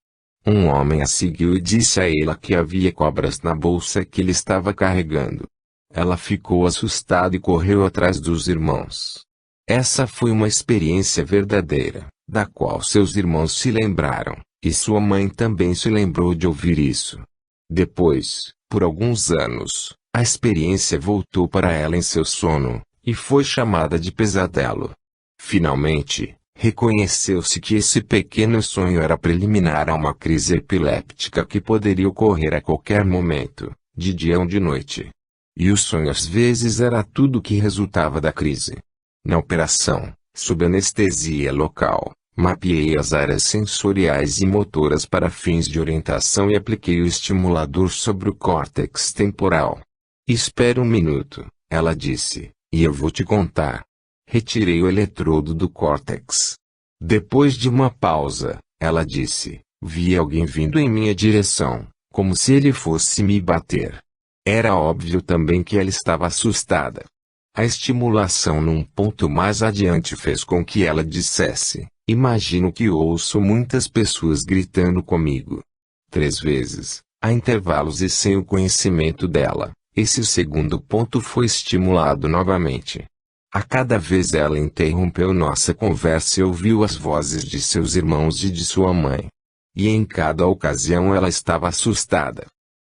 Speaker 1: Um homem a seguiu e disse a ela que havia cobras na bolsa que ele estava carregando. Ela ficou assustada e correu atrás dos irmãos. Essa foi uma experiência verdadeira, da qual seus irmãos se lembraram, e sua mãe também se lembrou de ouvir isso. Depois, por alguns anos, a experiência voltou para ela em seu sono, e foi chamada de pesadelo. Finalmente, reconheceu-se que esse pequeno sonho era preliminar a uma crise epiléptica que poderia ocorrer a qualquer momento, de dia ou de noite. E o sonho às vezes era tudo o que resultava da crise. Na operação, sob anestesia local, mapeei as áreas sensoriais e motoras para fins de orientação e apliquei o estimulador sobre o córtex temporal. Espere um minuto, ela disse, e eu vou te contar. Retirei o eletrodo do córtex. Depois de uma pausa, ela disse: vi alguém vindo em minha direção, como se ele fosse me bater. Era óbvio também que ela estava assustada. A estimulação num ponto mais adiante fez com que ela dissesse: imagino que ouço muitas pessoas gritando comigo. 3 vezes, a intervalos e sem o conhecimento dela, esse segundo ponto foi estimulado novamente. A cada vez ela interrompeu nossa conversa e ouviu as vozes de seus irmãos e de sua mãe. E em cada ocasião ela estava assustada.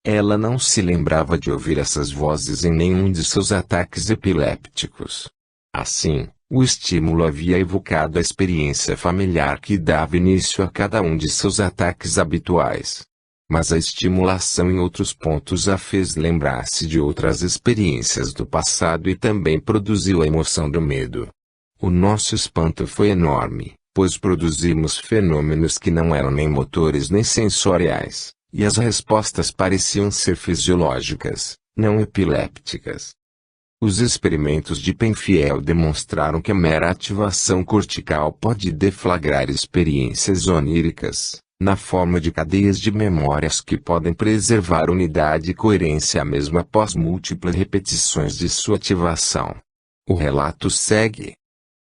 Speaker 1: Ela não se lembrava de ouvir essas vozes em nenhum de seus ataques epilépticos. Assim, o estímulo havia evocado a experiência familiar que dava início a cada um de seus ataques habituais. Mas a estimulação em outros pontos a fez lembrar-se de outras experiências do passado e também produziu a emoção do medo. O nosso espanto foi enorme, pois produzimos fenômenos que não eram nem motores nem sensoriais, e as respostas pareciam ser fisiológicas, não epilépticas. Os experimentos de Penfield demonstraram que a mera ativação cortical pode deflagrar experiências oníricas, na forma de cadeias de memórias que podem preservar unidade e coerência mesmo após múltiplas repetições de sua ativação. O relato segue.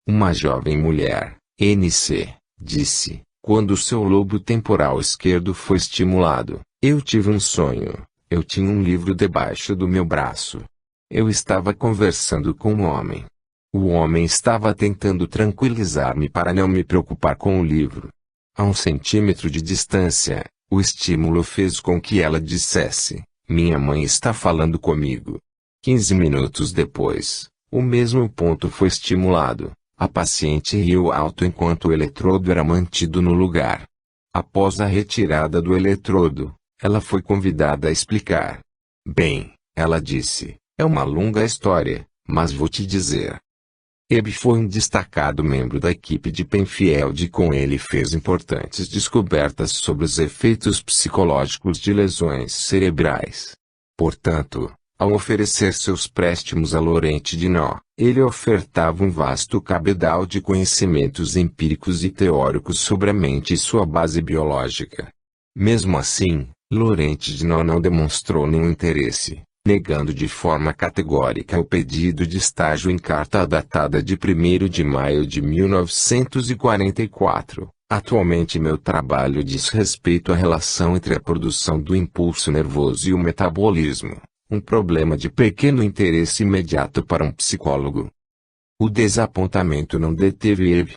Speaker 1: Uma jovem mulher, NC, disse: quando seu lobo temporal esquerdo foi estimulado, eu tive um sonho. Eu tinha um livro debaixo do meu braço. Eu estava conversando com um homem. O homem estava tentando tranquilizar-me para não me preocupar com o livro. A 1 centímetro de distância, o estímulo fez com que ela dissesse: minha mãe está falando comigo. 15 minutos depois, o mesmo ponto foi estimulado. A paciente riu alto enquanto o eletrodo era mantido no lugar. Após a retirada do eletrodo, ela foi convidada a explicar. Bem, ela disse, é uma longa história, mas vou te dizer. Ebe foi um destacado membro da equipe de Penfield e com ele fez importantes descobertas sobre os efeitos psicológicos de lesões cerebrais. Portanto, ao oferecer seus préstimos a Laurent Dino, ele ofertava um vasto cabedal de conhecimentos empíricos e teóricos sobre a mente e sua base biológica. Mesmo assim, Laurent Dino não demonstrou nenhum interesse, negando de forma categórica o pedido de estágio em carta datada de 1º de maio de 1944. Atualmente meu trabalho diz respeito à relação entre a produção do impulso nervoso e o metabolismo, um problema de pequeno interesse imediato para um psicólogo. O desapontamento não deteve Ebe.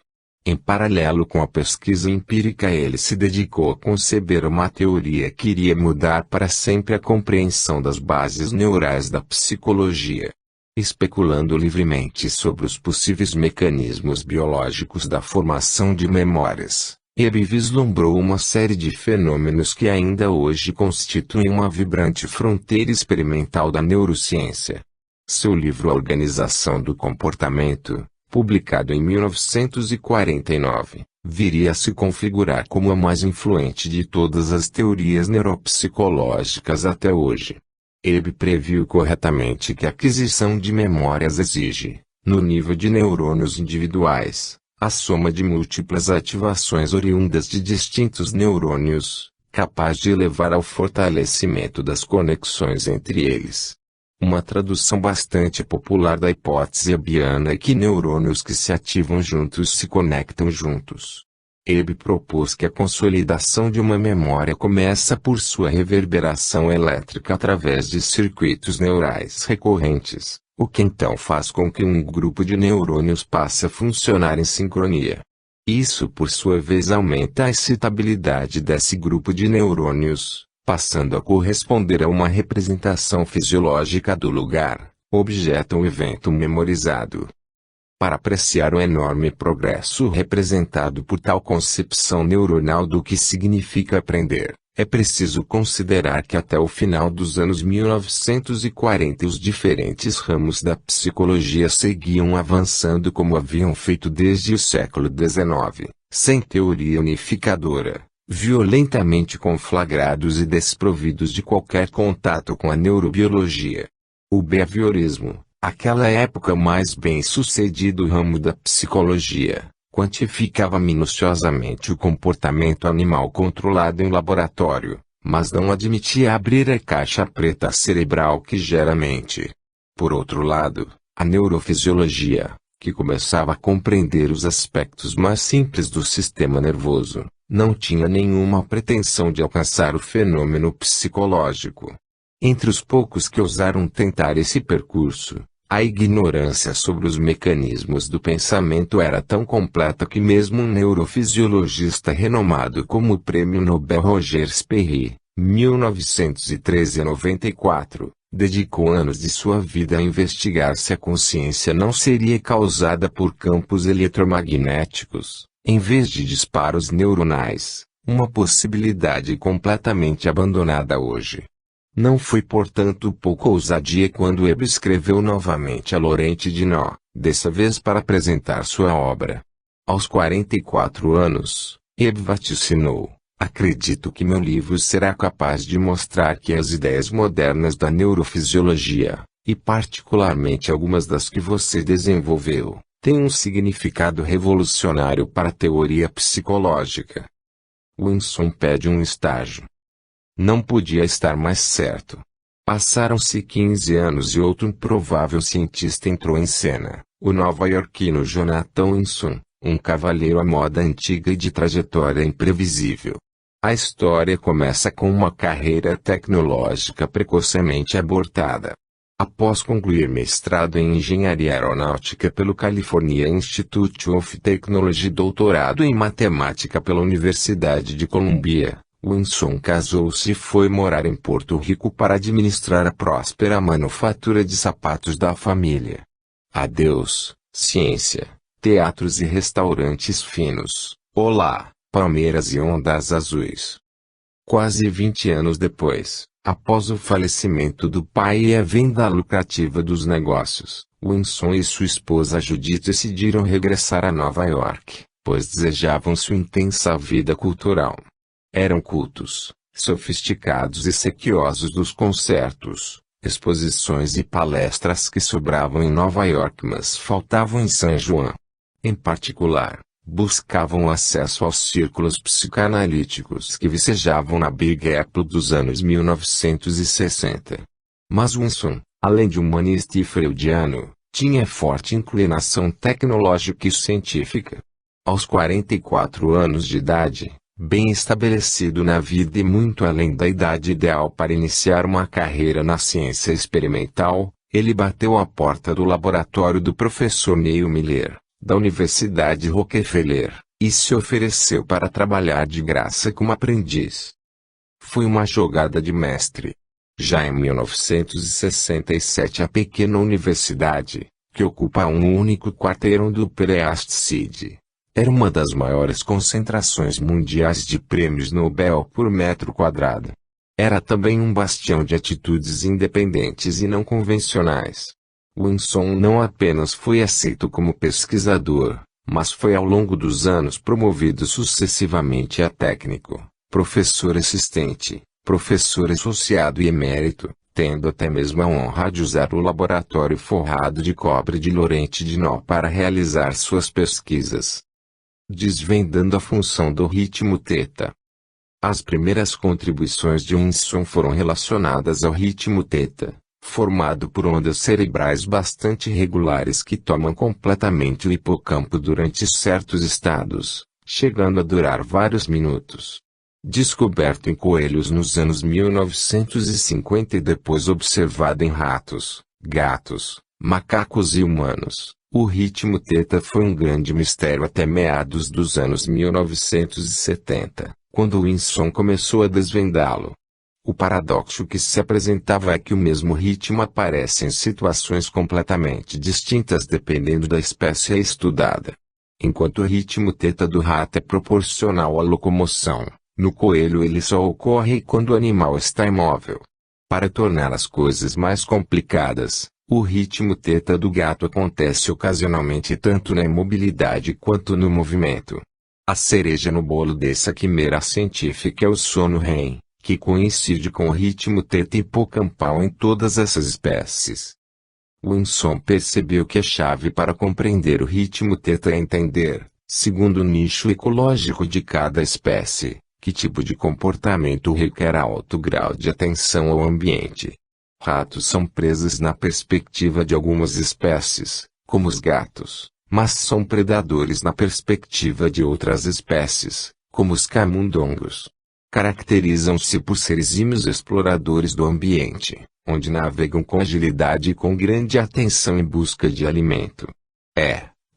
Speaker 1: Em paralelo com a pesquisa empírica, ele se dedicou a conceber uma teoria que iria mudar para sempre a compreensão das bases neurais da psicologia. Especulando livremente sobre os possíveis mecanismos biológicos da formação de memórias, Ebe vislumbrou uma série de fenômenos que ainda hoje constituem uma vibrante fronteira experimental da neurociência. Seu livro A Organização do Comportamento, publicado em 1949, viria a se configurar como a mais influente de todas as teorias neuropsicológicas até hoje. Ebe previu corretamente que a aquisição de memórias exige, no nível de neurônios individuais, a soma de múltiplas ativações oriundas de distintos neurônios, capaz de levar ao fortalecimento das conexões entre eles. Uma tradução bastante popular da hipótese ebiana é que neurônios que se ativam juntos se conectam juntos. Ebe propôs que a consolidação de uma memória começa por sua reverberação elétrica através de circuitos neurais recorrentes, o que então faz com que um grupo de neurônios passe a funcionar em sincronia. Isso por sua vez aumenta a excitabilidade desse grupo de neurônios, passando a corresponder a uma representação fisiológica do lugar, objeto ou evento memorizado. Para apreciar o enorme progresso representado por tal concepção neuronal do que significa aprender, é preciso considerar que até o final dos anos 1940 os diferentes ramos da psicologia seguiam avançando como haviam feito desde o século XIX, sem teoria unificadora, violentamente conflagrados e desprovidos de qualquer contato com a neurobiologia. O behaviorismo, Aquela época mais bem-sucedido ramo da psicologia, quantificava minuciosamente o comportamento animal controlado em laboratório, mas não admitia abrir a caixa preta cerebral que gera a mente. Por outro lado, a neurofisiologia, que começava a compreender os aspectos mais simples do sistema nervoso, não tinha nenhuma pretensão de alcançar o fenômeno psicológico. Entre os poucos que ousaram tentar esse percurso, a ignorância sobre os mecanismos do pensamento era tão completa que mesmo um neurofisiologista renomado como o Prêmio Nobel Roger Sperry, 1913 a 94, dedicou anos de sua vida a investigar se a consciência não seria causada por campos eletromagnéticos, em vez de disparos neuronais, uma possibilidade completamente abandonada hoje. Não foi portanto pouca ousadia quando Hebb escreveu novamente a Laurent Dino, dessa vez para apresentar sua obra. Aos 44 anos, Hebb vaticinou: acredito que meu livro será capaz de mostrar que as ideias modernas da neurofisiologia, e particularmente algumas das que você desenvolveu, têm um significado revolucionário para a teoria psicológica. Winson pede um estágio. Não podia estar mais certo. Passaram-se 15 anos e outro improvável cientista entrou em cena, o nova-iorquino Jonathan Winson, um cavalheiro à moda antiga e de trajetória imprevisível. A história começa com uma carreira tecnológica precocemente abortada. Após concluir mestrado em engenharia aeronáutica pelo California Institute of Technology e doutorado em matemática pela Universidade de Columbia, Winson casou-se e foi morar em Porto Rico para administrar a próspera manufatura de sapatos da família. Adeus, ciência, teatros e restaurantes finos, olá, palmeiras e ondas azuis. Quase 20 anos depois, após o falecimento do pai e a venda lucrativa dos negócios, Winson e sua esposa Judith decidiram regressar a Nova York, pois desejavam sua intensa vida cultural. Eram cultos, sofisticados e sequiosos dos concertos, exposições e palestras que sobravam em Nova York mas faltavam em São João. Em particular, buscavam acesso aos círculos psicanalíticos que vicejavam na Big Apple dos anos 1960. Mas Winson, além de humanista e freudiano, tinha forte inclinação tecnológica e científica. Aos 44 anos de idade, bem estabelecido na vida e muito além da idade ideal para iniciar uma carreira na ciência experimental, ele bateu à porta do laboratório do professor Neil Miller, da Universidade Rockefeller, e se ofereceu para trabalhar de graça como aprendiz. Foi uma jogada de mestre. Já em 1967 a pequena universidade, que ocupa um único quarteirão do Upper East Side, era uma das maiores concentrações mundiais de prêmios Nobel por metro quadrado. Era também um bastião de atitudes independentes e não convencionais. Winson não apenas foi aceito como pesquisador, mas foi ao longo dos anos promovido sucessivamente a técnico, professor assistente, professor associado e emérito, tendo até mesmo a honra de usar o laboratório forrado de cobre de Laurent Dino para realizar suas pesquisas. Desvendando a função do ritmo θ. As primeiras contribuições de Winson foram relacionadas ao ritmo θ, formado por ondas cerebrais bastante regulares que tomam completamente o hipocampo durante certos estados, chegando a durar vários minutos. Descoberto em coelhos nos anos 1950 e depois observado em ratos, gatos, macacos e humanos, o ritmo θ foi um grande mistério até meados dos anos 1970, quando Winson começou a desvendá-lo. O paradoxo que se apresentava é que o mesmo ritmo aparece em situações completamente distintas dependendo da espécie estudada. Enquanto o ritmo θ do rato é proporcional à locomoção, no coelho ele só ocorre quando o animal está imóvel. Para tornar as coisas mais complicadas, o ritmo θ do gato acontece ocasionalmente tanto na imobilidade quanto no movimento. A cereja no bolo dessa quimera científica é o sono REM, que coincide com o ritmo θ hipocampal em todas essas espécies. Winson percebeu que a chave para compreender o ritmo θ é entender, segundo o nicho ecológico de cada espécie, que tipo de comportamento requer alto grau de atenção ao ambiente. Ratos são presas na perspectiva de algumas espécies, como os gatos, mas são predadores na perspectiva de outras espécies, como os camundongos. Caracterizam-se por ser exímios exploradores do ambiente, onde navegam com agilidade e com grande atenção em busca de alimento.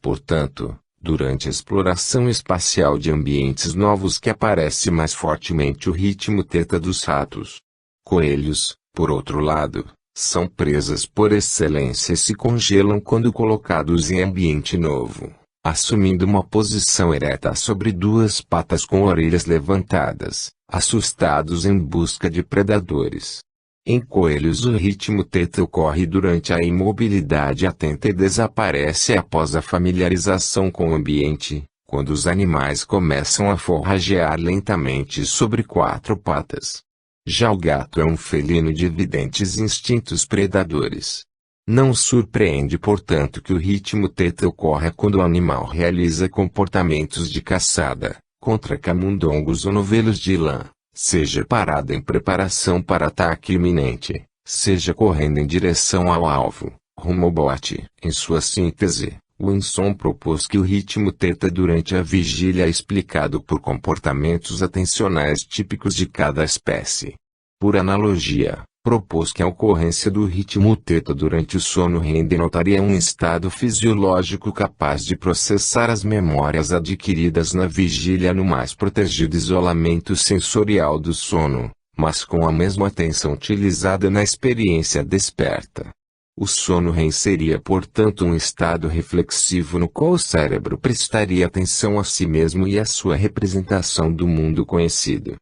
Speaker 1: Portanto, durante a exploração espacial de ambientes novos que aparece mais fortemente o ritmo θ dos ratos. Coelhos, por outro lado, são presas por excelência e se congelam quando colocados em ambiente novo, assumindo uma posição ereta sobre duas patas com orelhas levantadas, assustados em busca de predadores. Em coelhos o ritmo θ ocorre durante a imobilidade atenta e desaparece após a familiarização com o ambiente, quando os animais começam a forragear lentamente sobre quatro patas. Já o gato é um felino de evidentes instintos predadores. Não surpreende, portanto, que o ritmo θ ocorra quando o animal realiza comportamentos de caçada, contra camundongos ou novelos de lã, seja parado em preparação para ataque iminente, seja correndo em direção ao alvo, rumo ao bote. Em sua síntese, Winson propôs que o ritmo θ durante a vigília é explicado por comportamentos atencionais típicos de cada espécie. Por analogia, propôs que a ocorrência do ritmo θ durante o sono REM denotaria um estado fisiológico capaz de processar as memórias adquiridas na vigília no mais protegido isolamento sensorial do sono, mas com a mesma atenção utilizada na experiência desperta. O sono REM seria, portanto, um estado reflexivo no qual o cérebro prestaria atenção a si mesmo e à sua representação do mundo conhecido.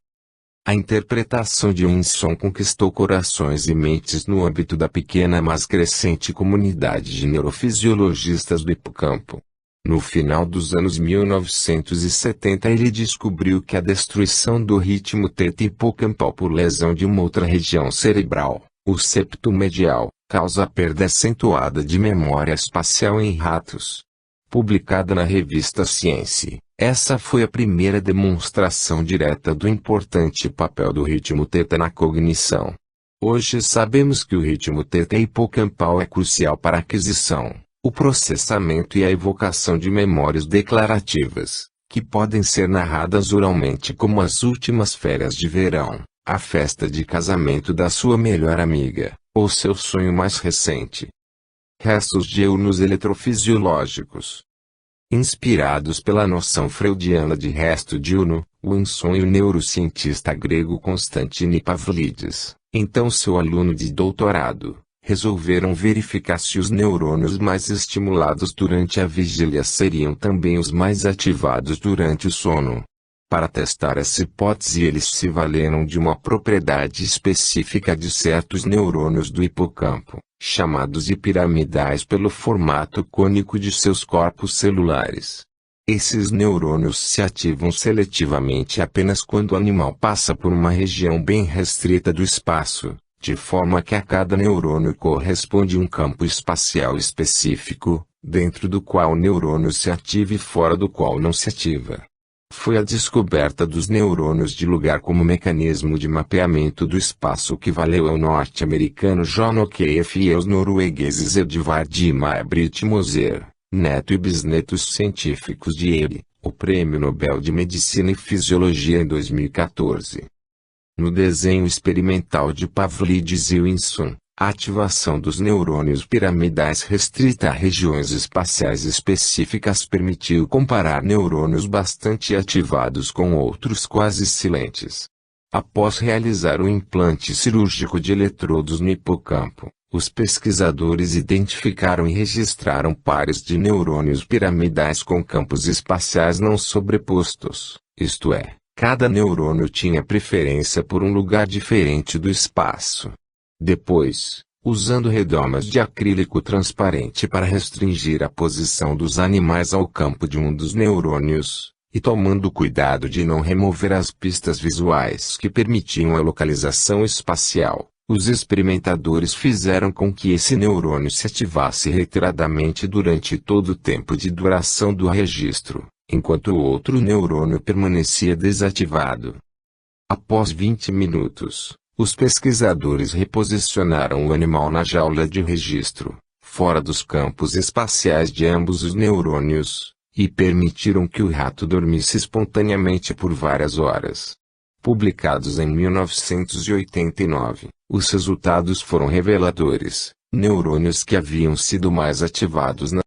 Speaker 1: A interpretação de Winson conquistou corações e mentes no âmbito da pequena mas crescente comunidade de neurofisiologistas do hipocampo. No final dos anos 1970 ele descobriu que a destruição do ritmo θ hipocampal por lesão de uma outra região cerebral, o septo medial, causa perda acentuada de memória espacial em ratos. Publicada na revista Science, essa foi a primeira demonstração direta do importante papel do ritmo θ na cognição. Hoje sabemos que o ritmo θ hipocampal é crucial para a aquisição, o processamento e a evocação de memórias declarativas, que podem ser narradas oralmente, como as últimas férias de verão, a festa de casamento da sua melhor amiga, ou seu sonho mais recente. Restos diurnos eletrofisiológicos. Inspirados pela noção freudiana de resto diurno, Winson e o neurocientista grego Constantine Pavlidis, então seu aluno de doutorado, resolveram verificar se os neurônios mais estimulados durante a vigília seriam também os mais ativados durante o sono. Para testar essa hipótese eles se valeram de uma propriedade específica de certos neurônios do hipocampo, chamados de piramidais pelo formato cônico de seus corpos celulares. Esses neurônios se ativam seletivamente apenas quando o animal passa por uma região bem restrita do espaço, de forma que a cada neurônio corresponde um campo espacial específico, dentro do qual o neurônio se ativa e fora do qual não se ativa. Foi a descoberta dos neurônios de lugar como mecanismo de mapeamento do espaço que valeu ao norte-americano John O'Keefe e aos noruegueses Edvard e May-Britt Moser, neto e bisnetos científicos de Ele, o Prêmio Nobel de Medicina e Fisiologia em 2014. No desenho experimental de Pavlidis e Winson, a ativação dos neurônios piramidais restrita a regiões espaciais específicas permitiu comparar neurônios bastante ativados com outros quase silentes. Após realizar o implante cirúrgico de eletrodos no hipocampo, os pesquisadores identificaram e registraram pares de neurônios piramidais com campos espaciais não sobrepostos, isto é, cada neurônio tinha preferência por um lugar diferente do espaço. Depois, usando redomas de acrílico transparente para restringir a posição dos animais ao campo de um dos neurônios, e tomando cuidado de não remover as pistas visuais que permitiam a localização espacial, Os experimentadores fizeram com que esse neurônio se ativasse reiteradamente durante todo o tempo de duração do registro, enquanto o outro neurônio permanecia desativado. Após 20 minutos, os pesquisadores reposicionaram o animal na jaula de registro, fora dos campos espaciais de ambos os neurônios, e permitiram que o rato dormisse espontaneamente por várias horas. Publicados em 1989, os resultados foram reveladores. Neurônios que haviam sido mais ativados na